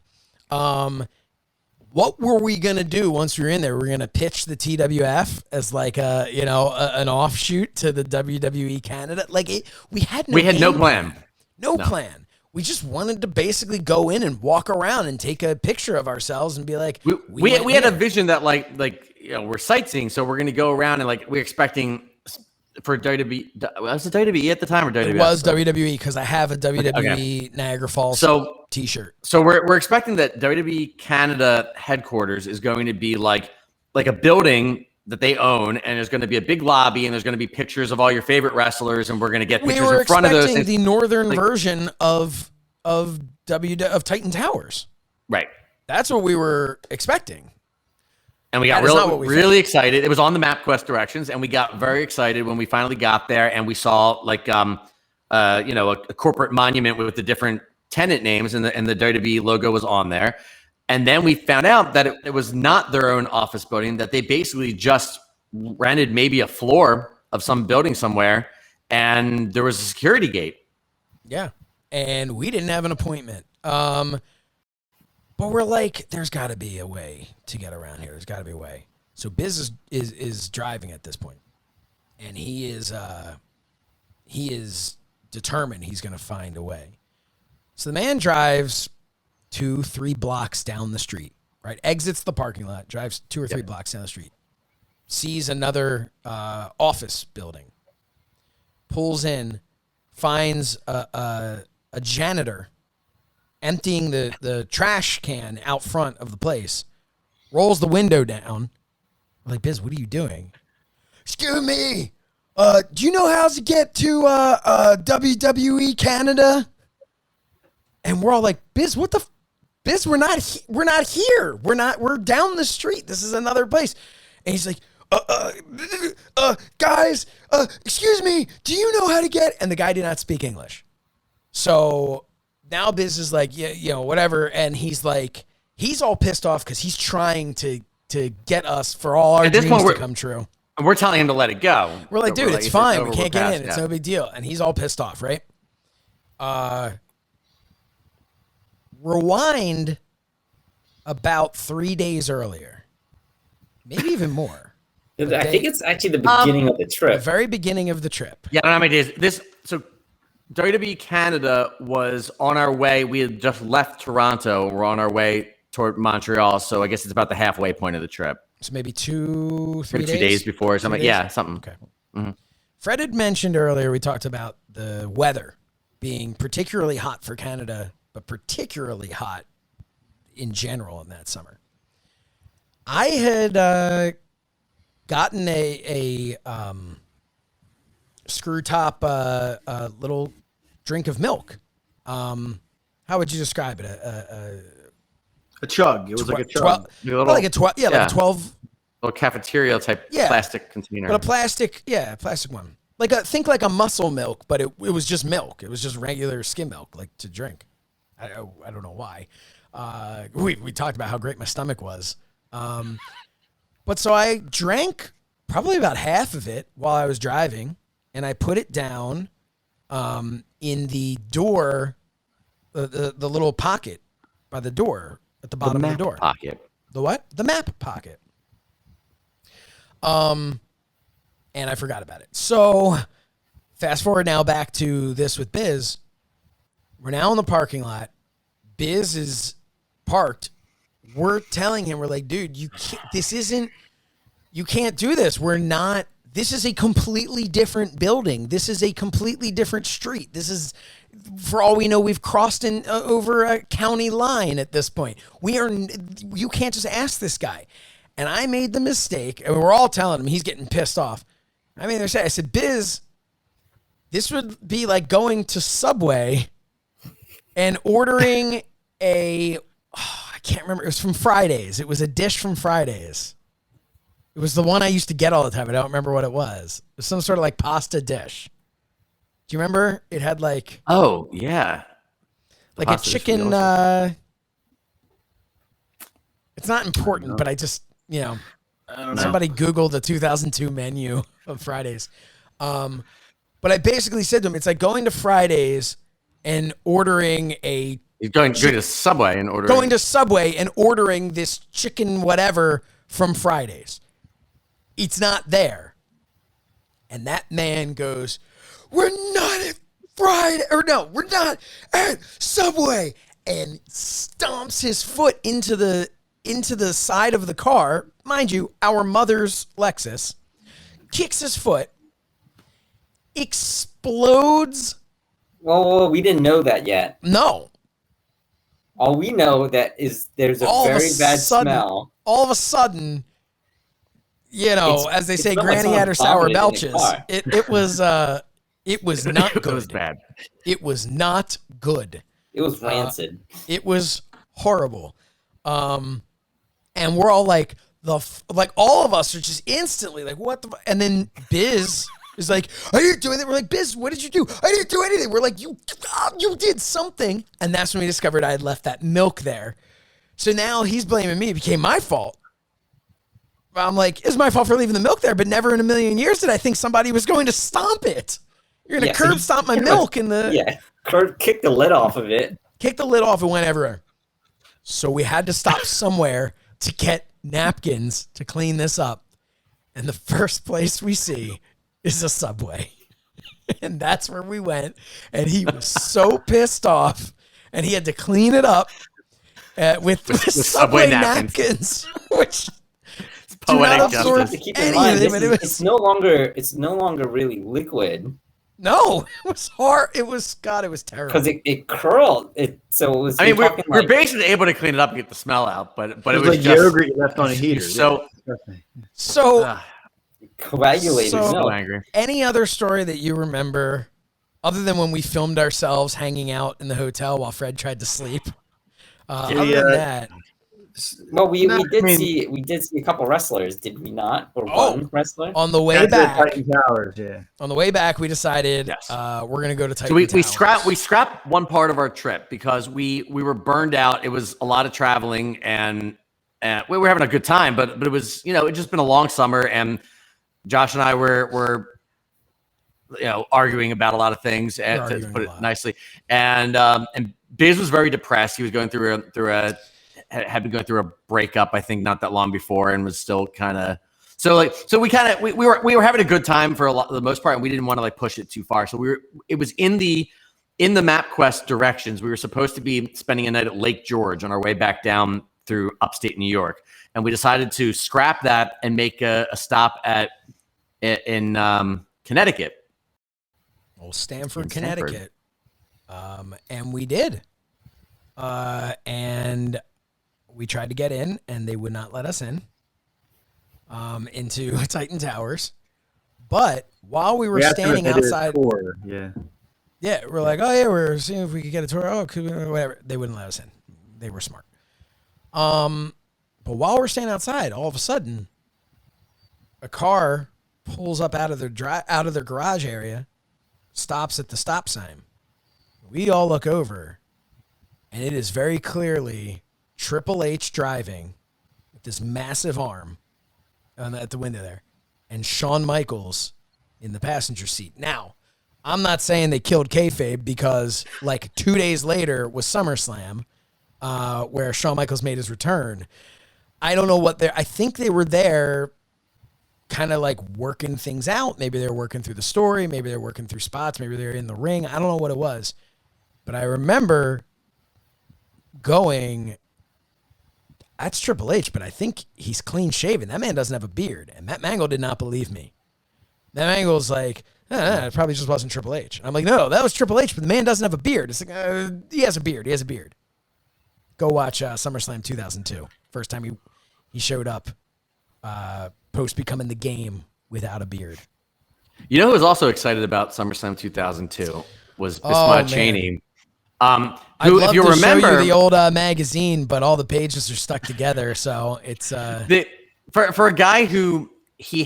What were we going to do once we were in there? We're going to pitch the TWF as like an offshoot to the WWE Canada. Like we had no
plan.
No plan. We just wanted to basically go in and walk around and take a picture of ourselves and be like,
we had a vision that like we're sightseeing, so we're going to go around and like we're expecting for WWE. Was it WWE at the time or WWE?
It was WWE because I have a WWE Niagara Falls T-shirt.
So we're expecting that WWE Canada headquarters is going to be like a building that they own, and there's going to be a big lobby, and there's going to be pictures of all your favorite wrestlers, and we're going to get pictures in front of those.
We were expecting the northern version of Titan Towers.
Right.
That's what we were expecting.
And we got really excited. It was on the MapQuest directions, and we got very excited when we finally got there, and we saw like a corporate monument with the different tenant names, and the WWE logo was on there. And then we found out that it was not their own office building, that they basically just rented maybe a floor of some building somewhere, and there was a security gate.
Yeah, and we didn't have an appointment. But we're like, there's got to be a way to get around here. There's got to be a way. So Biz is driving at this point, and he is determined he's going to find a way. So the man drives 2-3 blocks down the street, right? Exits the parking lot, drives 2 or 3 blocks down the street, sees another office building, pulls in, finds a janitor emptying the trash can out front of the place, rolls the window down. I'm like, Biz, what are you doing? Excuse me. Do you know how to get to WWE Canada? And we're all like, Biz, what the? Biz, we're not here. We're down the street. This is another place. And he's like, guys, excuse me. Do you know how to get? And the guy did not speak English. So now Biz is like, whatever. And he's like, he's all pissed off because he's trying to get us for all our dreams to come true.
And we're telling him to let it go.
We're like, dude, it's fine. We can't get in. It's no big deal. And he's all pissed off, right? Rewind about 3 days earlier, maybe even more.
I think it's actually the beginning of the trip.
The very beginning of the trip.
Yeah, I don't know how many days. So WWE Canada was on our way. We had just left Toronto. We're on our way toward Montreal. So I guess it's about the halfway point of the trip.
So maybe 2-3 days?
2 days before or something. Yeah, something.
Okay. Mm-hmm. Fred had mentioned earlier, we talked about the weather being particularly hot for Canada, but particularly hot in general in that summer. I had gotten a screw top little drink of milk. How would you describe it?
A chug. It was like a chug.
Like a 12.
Little cafeteria type plastic container.
But plastic one. Think like a muscle milk, but it was just milk. It was just regular skim milk, like to drink. I don't know why. We talked about how great my stomach was. But so I drank probably about half of it while I was driving, and I put it down in the door the little pocket by the door at the bottom of the door.
Pocket.
The what? The map pocket. And I forgot about it. So fast forward now back to this with Biz. We're now in the parking lot. Biz is parked. We're telling him, we're like, dude, you can't do this. This is a completely different building. This is a completely different street. This is, for all we know, we've crossed over a county line at this point. You can't just ask this guy. And I made the mistake, and we're all telling him, he's getting pissed off. I said, Biz, this would be like going to Subway and ordering I can't remember. It was from Fridays. It was a dish from Fridays. It was the one I used to get all the time. I don't remember what it was. It was some sort of like pasta dish. Do you remember? It had like...
Oh, yeah.
Like a chicken... it's not important, but I just, I don't know. Somebody Googled the 2002 menu of Fridays. But I basically said to him, it's like going to Fridays and ordering a...
You're going to Subway and ordering...
Going to Subway and ordering this chicken whatever from Fridays. It's not there. And that man goes, we're not at we're not at Subway, and stomps his foot into the side of the car. Mind you, our mother's Lexus. Kicks his foot. Explodes.
Well, we didn't know that yet.
No.
All we know that is there's a very bad smell.
All of a sudden, as they say, Granny had her sour belches. It was not good.
It was bad.
It was not good.
It was rancid.
It was horrible. And we're all like, all of us are just instantly like, what the? And then Biz is like, I didn't do anything. We're like, Biz, what did you do? I didn't do anything. We're like, you did something. And that's when we discovered I had left that milk there. So now he's blaming me. It became my fault. I'm like, it's my fault for leaving the milk there, but never in a million years did I think somebody was going to stomp it. You're going to curb stomp my milk in the...
Yeah, kick the lid off of it.
Kick the lid off and went everywhere. So we had to stop somewhere to get napkins to clean this up. And the first place we see is a Subway. And that's where we went. And he was so pissed off. And he had to clean it up with Subway napkins, which...
Poetic justice.
To keep in mind, it's no longer really liquid.
No, it was hard. It was terrible.
Because it curled. So it was.
I mean, we're basically able to clean it up and get the smell out, but it was
like
just
yogurt left on a heater.
So
coagulated.
So angry.
Any other story that you remember, other than when we filmed ourselves hanging out in the hotel while Fred tried to sleep? Other than that.
Well, we did see a couple wrestlers, did we not? Or one wrestler
on the way back.
Titan Towers, yeah.
On the way back, we decided we're gonna go to Titan Towers.
So we scrapped one part of our trip because we were burned out. It was a lot of traveling, and we were having a good time, but it was it just been a long summer, and Josh and I were arguing about a lot of things, to put it nicely, and Biz was very depressed. He was going had been going through a breakup, I think, not that long before, and was still kind of we were having a good time for the most part, and we didn't want to push it too far. So it was in the MapQuest directions. We were supposed to be spending a night at Lake George on our way back down through upstate New York, and we decided to scrap that and make a stop in Connecticut.
Well, Stamford, Connecticut, and we did, and we tried to get in, and they would not let us in into Titan Towers. But while we were standing outside, we're like, we're seeing if we could get a tour. Oh, whatever. They wouldn't let us in. They were smart. But while we're standing outside, all of a sudden, a car pulls up out of their garage area, stops at the stop sign. We all look over, and it is very clearly Triple H driving with this massive arm at the window there, and Shawn Michaels in the passenger seat. Now, I'm not saying they killed kayfabe because like 2 days later was SummerSlam, where Shawn Michaels made his return. I don't know what I think they were there kind of like working things out. Maybe they were working through the story. Maybe they were working through spots. Maybe they were in the ring. I don't know what it was. But I remember going, that's Triple H, but I think he's clean shaven. That man doesn't have a beard. And Matt Mangol did not believe me. Matt Mangol's like, it probably just wasn't Triple H. I'm like, no, that was Triple H, but the man doesn't have a beard. It's like, he has a beard. He has a beard. Go watch SummerSlam 2002. First time he showed up post becoming the Game without a beard.
You know who was also excited about SummerSlam 2002 was Bismarck Cheney.
I'd
Who,
love
if you
to
remember,
show you the old magazine, but all the pages are stuck together, so it's
for a guy who he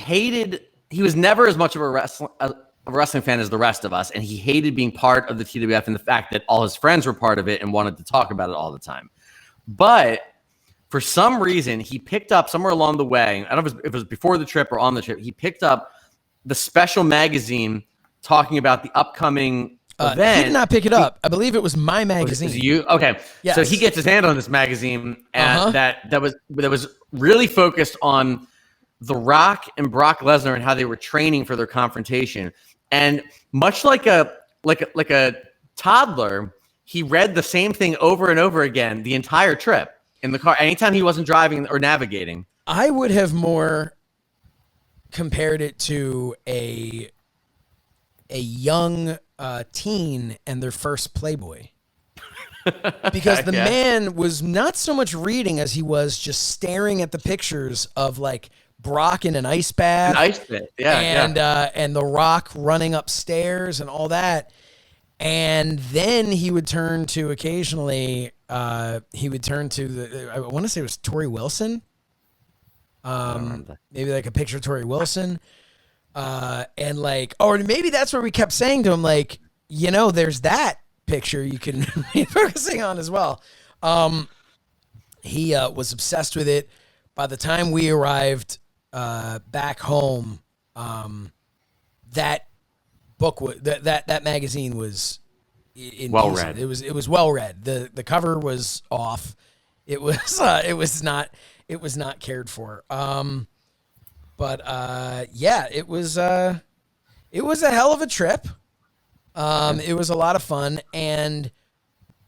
was never as much of a wrestling fan as the rest of us, and he hated being part of the TWF and the fact that all his friends were part of it and wanted to talk about it all the time. But for some reason, he picked up somewhere along the way, I don't know if it was before the trip or on the trip, he picked up the special magazine talking about the upcoming event.
He did not pick it up. I believe it was my magazine.
Was it you? Okay.
Yes.
So he gets his hand on this magazine and that was really focused on The Rock and Brock Lesnar and how they were training for their confrontation. And much like a toddler, he read the same thing over and over again the entire trip in the car, anytime he wasn't driving or navigating.
I would have more compared it to a young teen and their first Playboy. Because the man was not so much reading as he was just staring at the pictures of like Brock in an ice bath. And The Rock running upstairs and all that. And then he would turn to occasionally, I want to say it was Tori Wilson. Maybe like a picture of Tori Wilson. And like, or maybe that's where we kept saying to him, like, there's that picture you can be focusing on as well. He was obsessed with it. By the time we arrived back home, that book that magazine was
well read.
It was well read. The cover was off. It was not cared for. But it was a hell of a trip. It was a lot of fun. And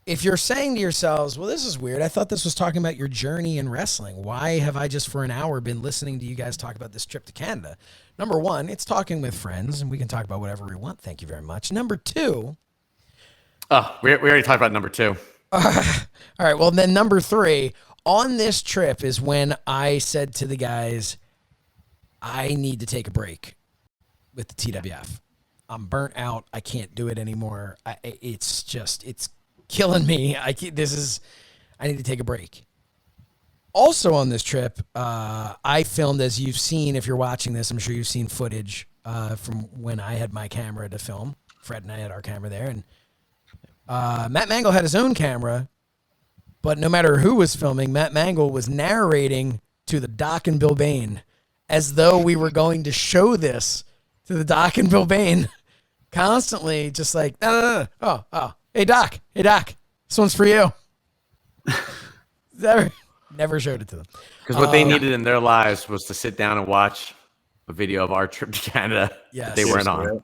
if you're saying to yourselves, well, this is weird. I thought this was talking about your journey in wrestling. Why have I just for an hour been listening to you guys talk about this trip to Canada? Number one, it's talking with friends, and we can talk about whatever we want. Thank you very much. Number two.
Oh, we already talked about number two.
All right. Well, then number three, on this trip is when I said to the guys, I need to take a break with the TWF. I'm burnt out. I can't do it anymore. It's killing me. I need to take a break. Also on this trip, I filmed, as you've seen, if you're watching this, I'm sure you've seen footage from when I had my camera to film. Fred and I had our camera there. And Matt Mangol had his own camera, but no matter who was filming, Matt Mangol was narrating to the Doc and Bill Bain as though we were going to show this to the Doc and Bill Bain, constantly just like, no. Oh, hey Doc, this one's for you. Never showed it to them.
Because what they needed in their lives was to sit down and watch a video of our trip to Canada that they weren't on.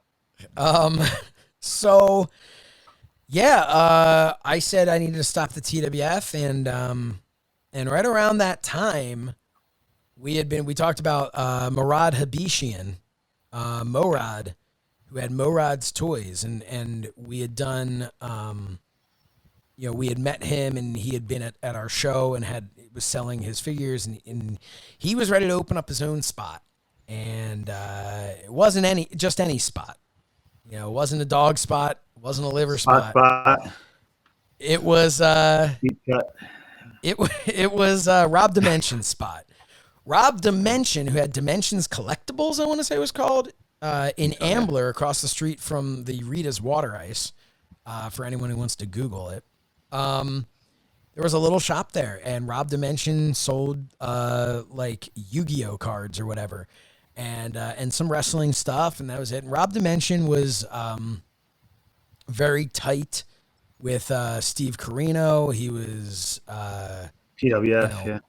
I said I needed to stop the TWF, and right around that time, we talked about Murad Habishian, Morad, who had Morad's Toys, and we had done, we had met him, and he had been at our show and was selling his figures, and he was ready to open up his own spot, and it wasn't just any spot. It wasn't a dog spot, it wasn't a liver spot. It was it was Rob Dimension's spot. Rob Dimension, who had Dimensions Collectibles, I want to say it was called, in Ambler, across the street from the Rita's Water Ice, for anyone who wants to Google it. There was a little shop there, and Rob Dimension sold like Yu-Gi-Oh cards or whatever, and some wrestling stuff, and that was it. And Rob Dimension was very tight with Steve Carino. He was
PWF,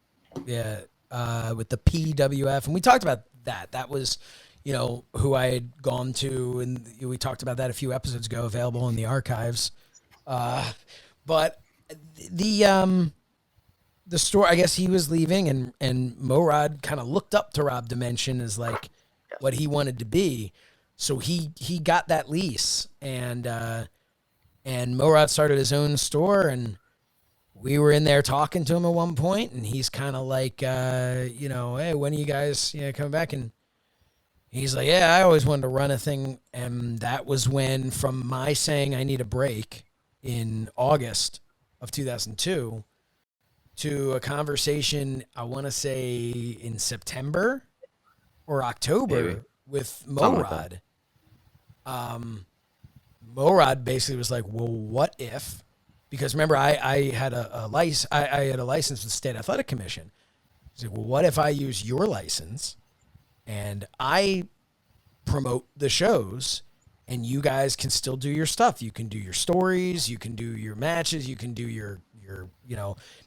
with the PWF, and we talked about that. That was, who I had gone to, and we talked about that a few episodes ago, available in the archives. But the store, I guess he was leaving, and Morad kind of looked up to Rob Dimension as like what he wanted to be. So he got that lease, and Morad started his own store, and we were in there talking to him at one point, and he's kind of like, hey, when are you guys coming back? And he's like, yeah, I always wanted to run a thing. And that was when, from my saying I need a break in August of 2002 to a conversation, I want to say in September or October,
maybe,
with Morad. Morad basically was like, well, what if? Because remember, I had a license. I had a license with the State Athletic Commission. He's like, well, what if I use your license and I promote the shows, and you guys can still do your stuff? You can do your stories, you can do your matches, you can do your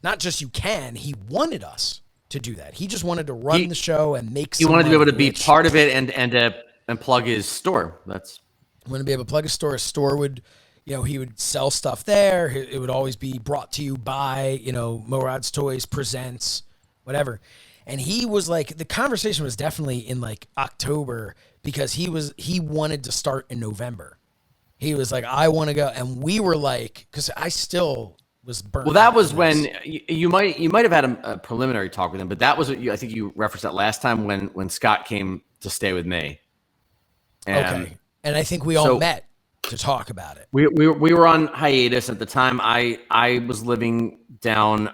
not just you can. He wanted us to do that. He just wanted to run the show and make.
He wanted to be able to be part of it and plug his store. That's
want to be able to plug a store. A store would. He would sell stuff there. It would always be brought to you by, Morad's Toys Presents, whatever. And he was like, the conversation was definitely in like October, because he wanted to start in November. He was like, I want to go. And we were like, because I still was burnt.
Well, that was when you might have had a preliminary talk with him, but that was I think you referenced that last time when Scott came to stay with me.
Okay. And I think we all met to talk about it.
We were on hiatus at the time. I was living down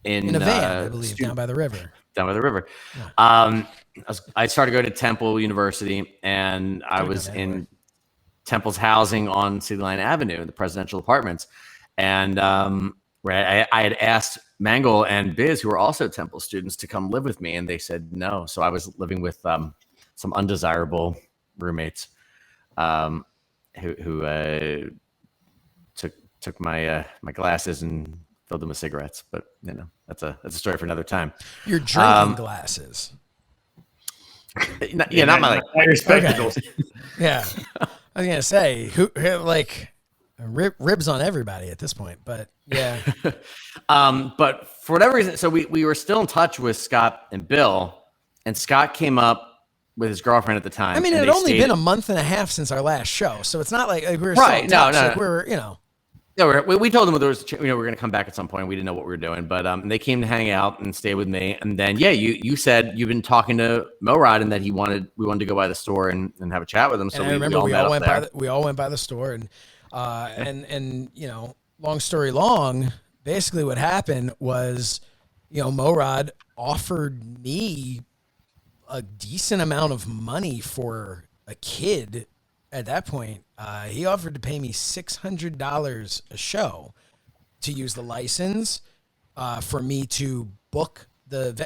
in a van,
I believe, down by the river.
Down by the river.
Yeah.
I started to go to Temple University, and I was in Temple's housing on City Line Avenue, the presidential apartments. And I had asked Mangol and Biz, who were also Temple students, to come live with me, and they said no. So I was living with some undesirable roommates. Who took my my glasses and filled them with cigarettes, but that's a story for another time.
Your drinking glasses.
Not my
spectacles.
Okay. Yeah, I was gonna say who like ribs on everybody at this point, but yeah.
But for whatever reason, so we were still in touch with Scott and Bill, and Scott came up with his girlfriend at the time.
I mean, it had only been a month and a half since our last show, so it's not like we were
right.
No,
like
we were,
Yeah, we told them there was, we were going to come back at some point. We didn't know what we were doing, but they came to hang out and stay with me. And then, you said you've been talking to Morad and that we wanted to go by the store and have a chat with him. So
and I remember we all went by the store, and long story long, basically what happened was, Morad offered me a decent amount of money for a kid. At that point, he offered to pay me $600 a show to use the license for me to book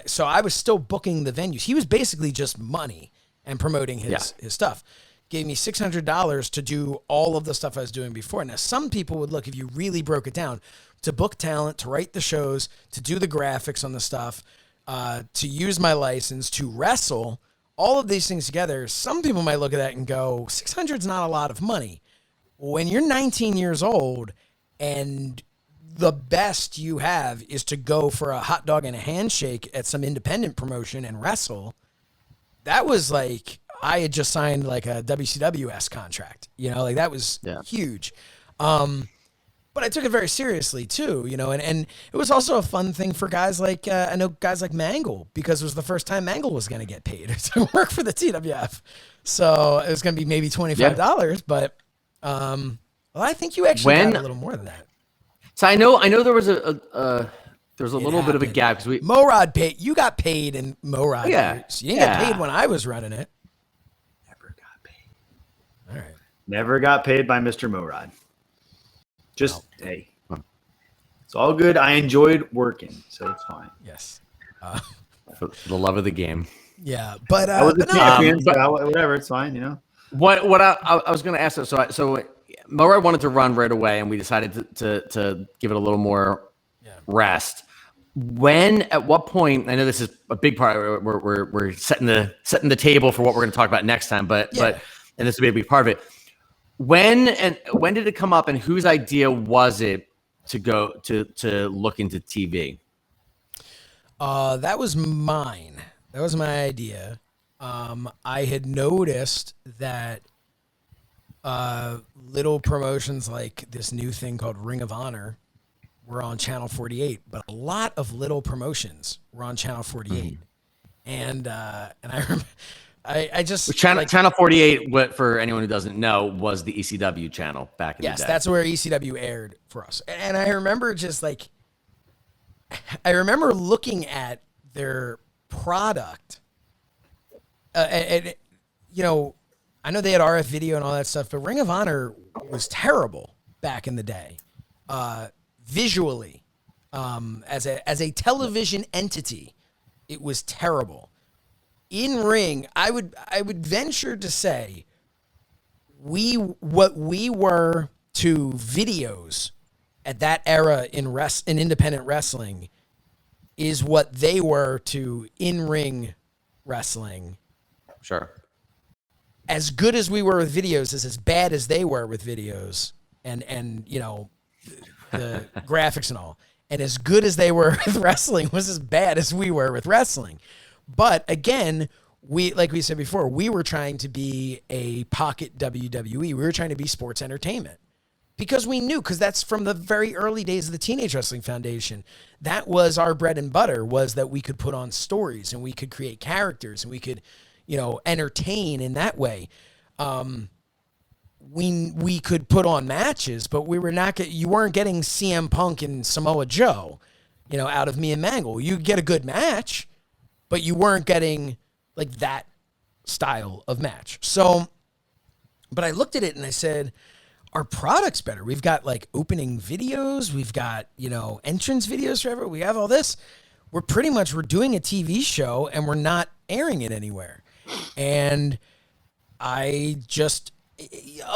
so I was still booking the venues. He was basically just money and promoting his stuff. Gave me $600 to do all of the stuff I was doing before. Now, some people would look, if you really broke it down, to book talent, to write the shows, to do the graphics on the stuff, to use my license, to wrestle, all of these things together. Some people might look at that and go, 600 is not a lot of money. When you're 19 years old and the best you have is to go for a hot dog and a handshake at some independent promotion and wrestle, that was like, I had just signed like a WCWS contract, that was huge. But I took it very seriously too, and it was also a fun thing for guys like, I know guys like Mangol, because it was the first time Mangol was going to get paid to work for the TWF. So it was going to be maybe $25, but I think you actually got a little more than that.
So I know there was a little bit of a gap, because
Morad paid. You got paid in Morad.
Yeah.
So you didn't get paid when I was running it.
Never got paid.
All right.
Never got paid by Mr. Morad. Hey, it's all good. I enjoyed working, so it's fine.
Yes.
For the love of the game.
Yeah, but
I was a champion, so whatever, it's fine.
What I was going to ask. So Murray wanted to run right away, and we decided to give it a little more rest. At what point? I know this is a big part. We're setting the table for what we're going to talk about next time, but and this will be a big part of it. When did it come up, and whose idea was it to go to look into TV?
That was mine. That was my idea. I had noticed that little promotions like this new thing called Ring of Honor were on Channel 48, but a lot of little promotions were on Channel 48. And I just
Channel 48. For anyone who doesn't know, was the ECW channel back in the day.
Yes, that's where ECW aired for us. And I remember looking at their product, and I know they had RF video and all that stuff, but Ring of Honor was terrible back in the day, visually, as a television entity, it was terrible. In ring, I would venture to say what we were to videos at that era in independent wrestling is what they were to in-ring wrestling.
Sure.
As good as we were with videos is as bad as they were with videos and the graphics and all. And as good as they were with wrestling was as bad as we were with wrestling. But again, like we said before, we were trying to be a pocket WWE. We were trying to be sports entertainment because we knew, because that's from the very early days of the Teenage Wrestling Foundation. That was our bread and butter, was that we could put on stories and we could create characters and we could, entertain in that way. We could put on matches, but you weren't getting CM Punk and Samoa Joe, out of me and Mangol. You get a good match, but you weren't getting like that style of match. So, but I looked at it and I said, our product's better. We've got like opening videos. We've got, entrance videos forever. We have all this. We're doing a TV show and we're not airing it anywhere. And a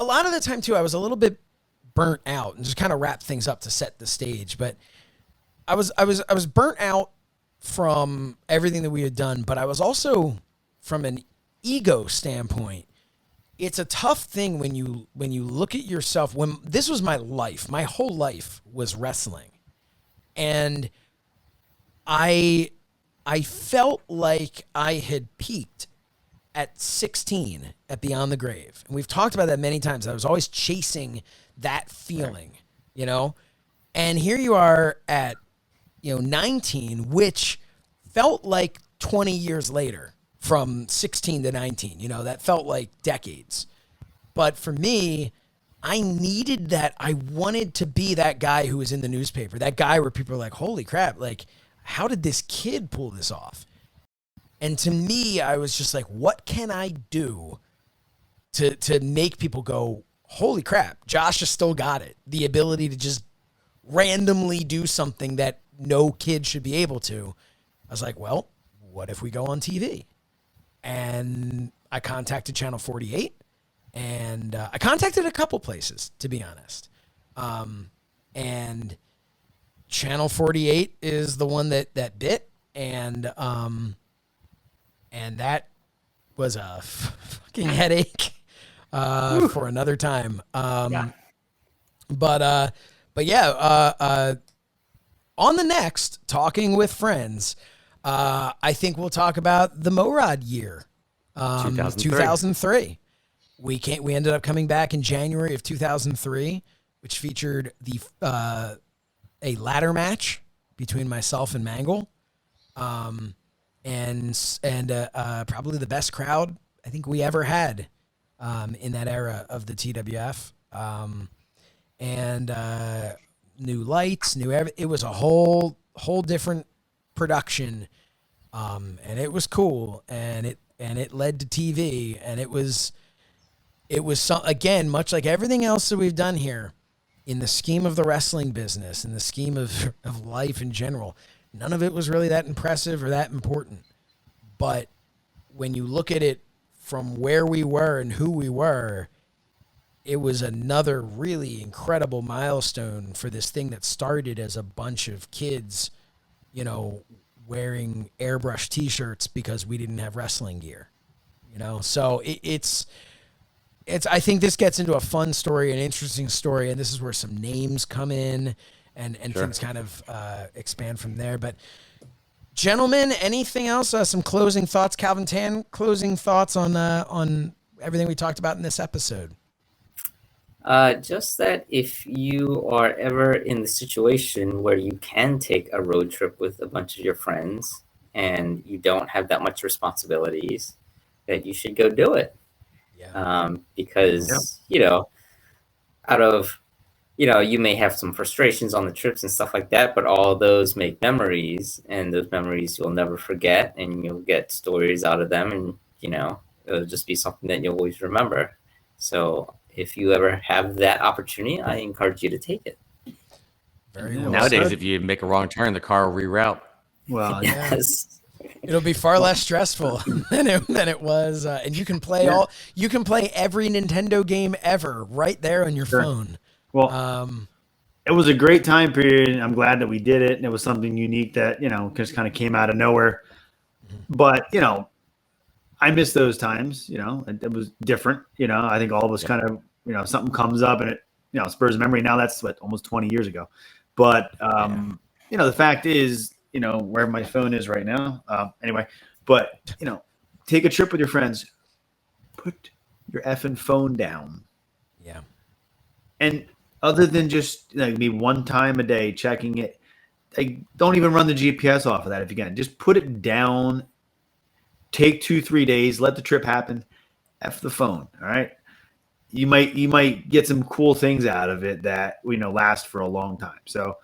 lot of the time too, I was a little bit burnt out and just kind of wrap things up to set the stage. But I was burnt out from everything that we had done, but I was also, from an ego standpoint, it's a tough thing when you look at yourself. When this was my life, my whole life was wrestling, and I felt like I had peaked at 16 at Beyond the Grave, and we've talked about that many times. I was always chasing that feeling, and here you are at 19, which felt like 20 years later from 16 to 19. That felt like decades. But for me, I needed that. I wanted to be that guy who was in the newspaper, that guy where people are like, holy crap, like, how did this kid pull this off? And to me, I was just like, what can I do to make people go, holy crap, Josh has still got it. The ability to just randomly do something that no kid should be able to. I was like, well, what if we go on TV? And I contacted Channel 48, and I contacted a couple places, to be honest. And Channel 48 is the one that bit, and that was a fucking headache for another time. But yeah, on the next Talking with Friends, I think we'll talk about the Morad year, 2003. We ended up coming back in January of 2003, which featured a ladder match between myself and Mangol, and probably the best crowd I think we ever had in that era of the TWF, and new lights, it was a whole different production, and it was cool, and it led to TV, and it was again, much like everything else that we've done here in the scheme of the wrestling business, in the scheme of life in general, none of it was really that impressive or that important. But when you look at it from where we were and who we were, it was another really incredible milestone for this thing that started as a bunch of kids, you know, wearing airbrush t-shirts because we didn't have wrestling gear, you know? So it's, I think this gets into a fun story, an interesting story. And this is where some names come in and
Sure.
things kind of expand from there. But gentlemen, anything else? Some closing thoughts, Calvin Tan, closing thoughts on everything we talked about in this episode.
Just that if you are ever in the situation where you can take a road trip with a bunch of your friends and you don't have that much responsibilities, that you should go do it.
Yeah.
Because, out of, you may have some frustrations on the trips and stuff like that, but all those make memories, and those memories you'll never forget, and you'll get stories out of them, and, it'll just be something that you'll always remember. So if you ever have that opportunity, I encourage you to take it.
Very well
Nowadays,
said.
if you make a wrong turn, the car will reroute.
Well,
Yes.
It'll be far less stressful than it was, and you can play every Nintendo game ever right there on your phone.
well, it was a great time period. And I'm glad that we did it, and it was something unique that just kind of came out of nowhere. But I miss those times. It was different. I think all of us kind of something comes up and it spurs a memory. Now that's almost 20 years ago. But the fact is, where my phone is right now. Anyway, but take a trip with your friends. Put your effing phone down.
Yeah.
And other than just maybe one time a day checking it, don't even run the GPS off of that if you can. Just put it down. Take 2-3 days. Let the trip happen. F the phone. All right. You might get some cool things out of it that last for a long time. So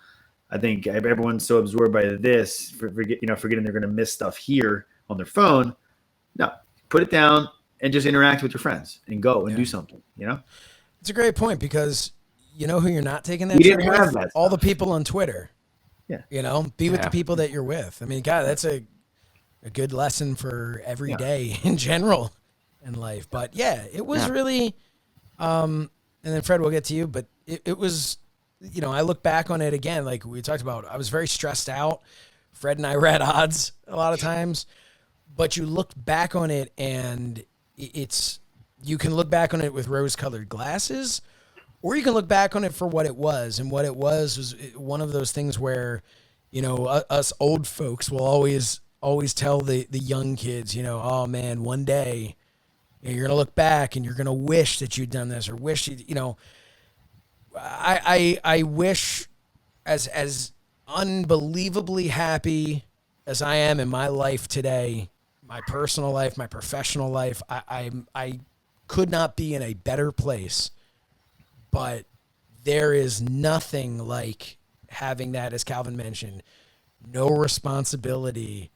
I think everyone's so absorbed by this, forgetting they're going to miss stuff here on their phone. No, put it down and just interact with your friends and go and do something.
It's a great point because you know who you're not taking that
We
trip
didn't have
with?
that
All the
stuff.
people on Twitter.
Yeah.
Be with the people that you're with. I mean, God, that's a good lesson for every day in general in life. But yeah, it was really, and then Fred, we'll get to you, but it was, I look back on it again, like we talked about, I was very stressed out. Fred and I were at odds a lot of times, but you look back on it and you can look back on it with rose-colored glasses, or you can look back on it for what it was. And what it was one of those things where, us old folks will always tell the young kids, oh man, one day you're going to look back and you're going to wish that you'd done this or wish, I wish as unbelievably happy as I am in my life today, my personal life, my professional life, I could not be in a better place, but there is nothing like having that, as Calvin mentioned, no responsibility,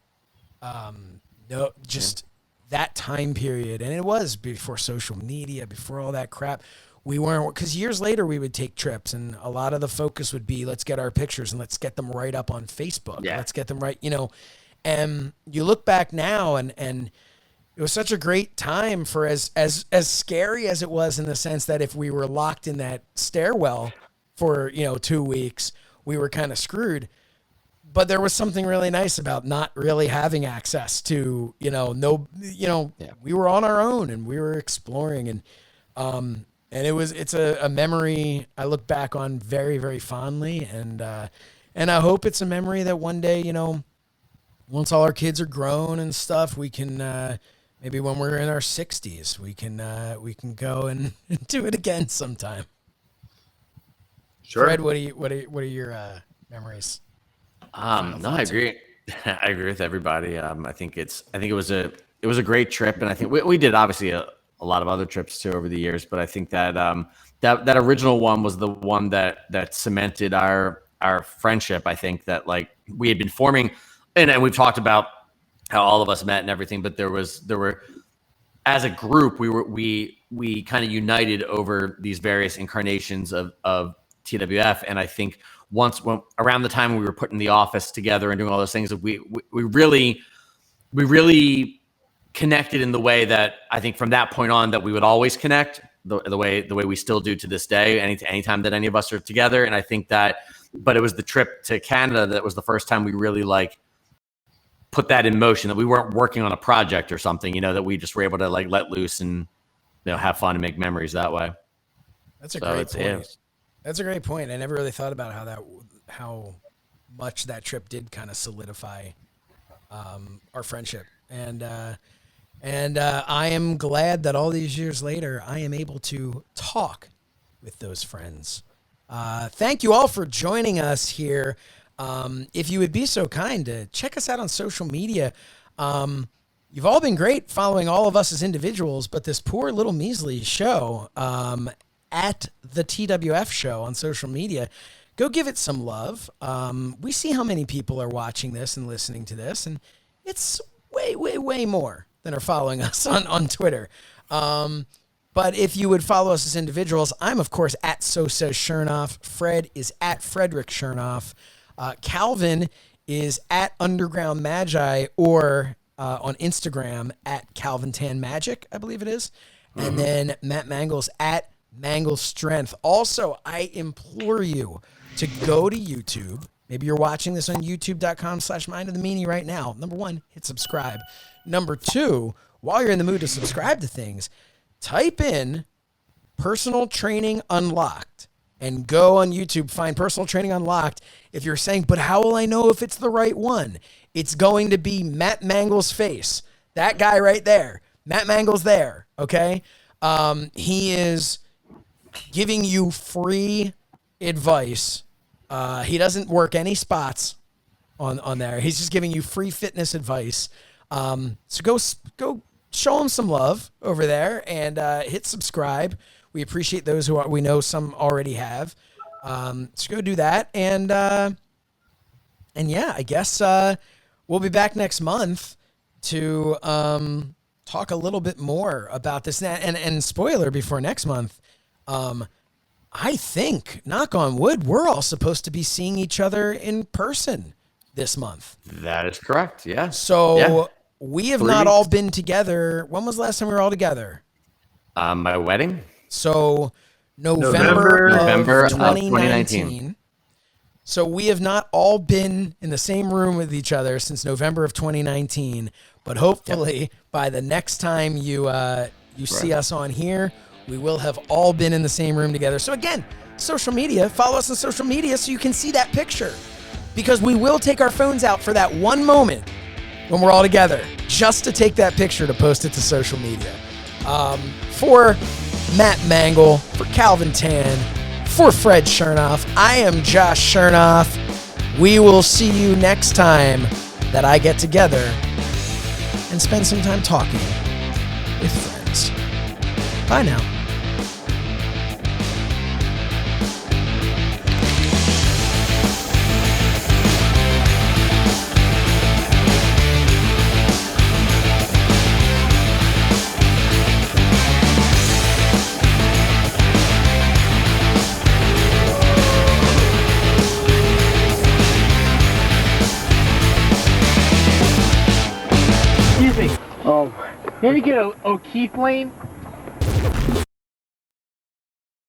that time period. And it was before social media, before all that crap. We weren't, because years later we would take trips and a lot of the focus would be, let's get our pictures and let's get them right up on Facebook.
Yeah.
Let's get them right, and you look back now and it was such a great time for as scary as it was, in the sense that if we were locked in that stairwell for, 2 weeks, we were kind of screwed. But there was something really nice about not really having access to, we were on our own and we were exploring, and it's a memory I look back on very, very fondly. And I hope it's a memory that one day, once all our kids are grown and stuff, we can, maybe when we're in our 60s, we can go and do it again sometime.
Sure.
Fred, what are your memories?
No, I agree. I agree with everybody. I think it was a great trip, and I think we did obviously a lot of other trips too over the years. But I think that that original one was the one that cemented our friendship. I think that we had been forming, and we've talked about how all of us met and everything. But there were as a group we kind of united over these various incarnations of TWF, and I think around the time we were putting the office together and doing all those things, we really connected in the way that I think from that point on that we would always connect. the way we still do to this day. Anytime that any of us are together, and I think that. But it was the trip to Canada that was the first time we really like put that in motion. That we weren't working on a project or something, that we just were able to like let loose and have fun and make memories that way.
That's a great point. Yeah. That's a great point. I never really thought about how much that trip did kind of solidify our friendship. And I am glad that all these years later, I am able to talk with those friends. Thank you all for joining us here. If you would be so kind to check us out on social media. You've all been great following all of us as individuals, but this poor little measly show, at the TWF show on social media, go give it some love. We see how many people are watching this and listening to this, and it's way, way, way more than are following us on Twitter. But if you would follow us as individuals, I'm, of course, at So Says Shernoff. Fred is at Frederick Shernoff. Calvin is at Underground Magi, or on Instagram at Calvin Tan Magic, I believe it is. And then Matt Mangol's at Mangol Strength. Also, I implore you to go to YouTube. Maybe you're watching this on youtube.com/Mind of the Meanie right now. Number one, hit subscribe. Number two, while you're in the mood to subscribe to things, type in Personal Training Unlocked and go on YouTube, find Personal Training Unlocked. If you're saying, but how will I know if it's the right one? It's going to be Matt Mangol's face. That guy right there. Matt Mangol's there, okay? He is giving you free advice. He doesn't work any spots on there. He's just giving you free fitness advice. So go show him some love over there and hit subscribe. We appreciate those who we know some already have. So go do that. And yeah, I guess we'll be back next month to talk a little bit more about this. And spoiler before next month, I think, knock on wood, we're all supposed to be seeing each other in person this month.
That is correct. Yeah.
So we have not all been together. When was the last time we were all together?
My wedding.
So November of 2019.
2019.
So we have not all been in the same room with each other since November of 2019. But hopefully by the next time you see us on here, we will have all been in the same room together. So again, social media, follow us on social media so you can see that picture. Because we will take our phones out for that one moment when we're all together, just to take that picture to post it to social media. For Matt Mangol, for Calvin Tan, for Fred Shernoff, I am Josh Shernoff. We will see you next time that I get together and spend some time talking with friends. Bye now.
Can you get a O'Keefe lane?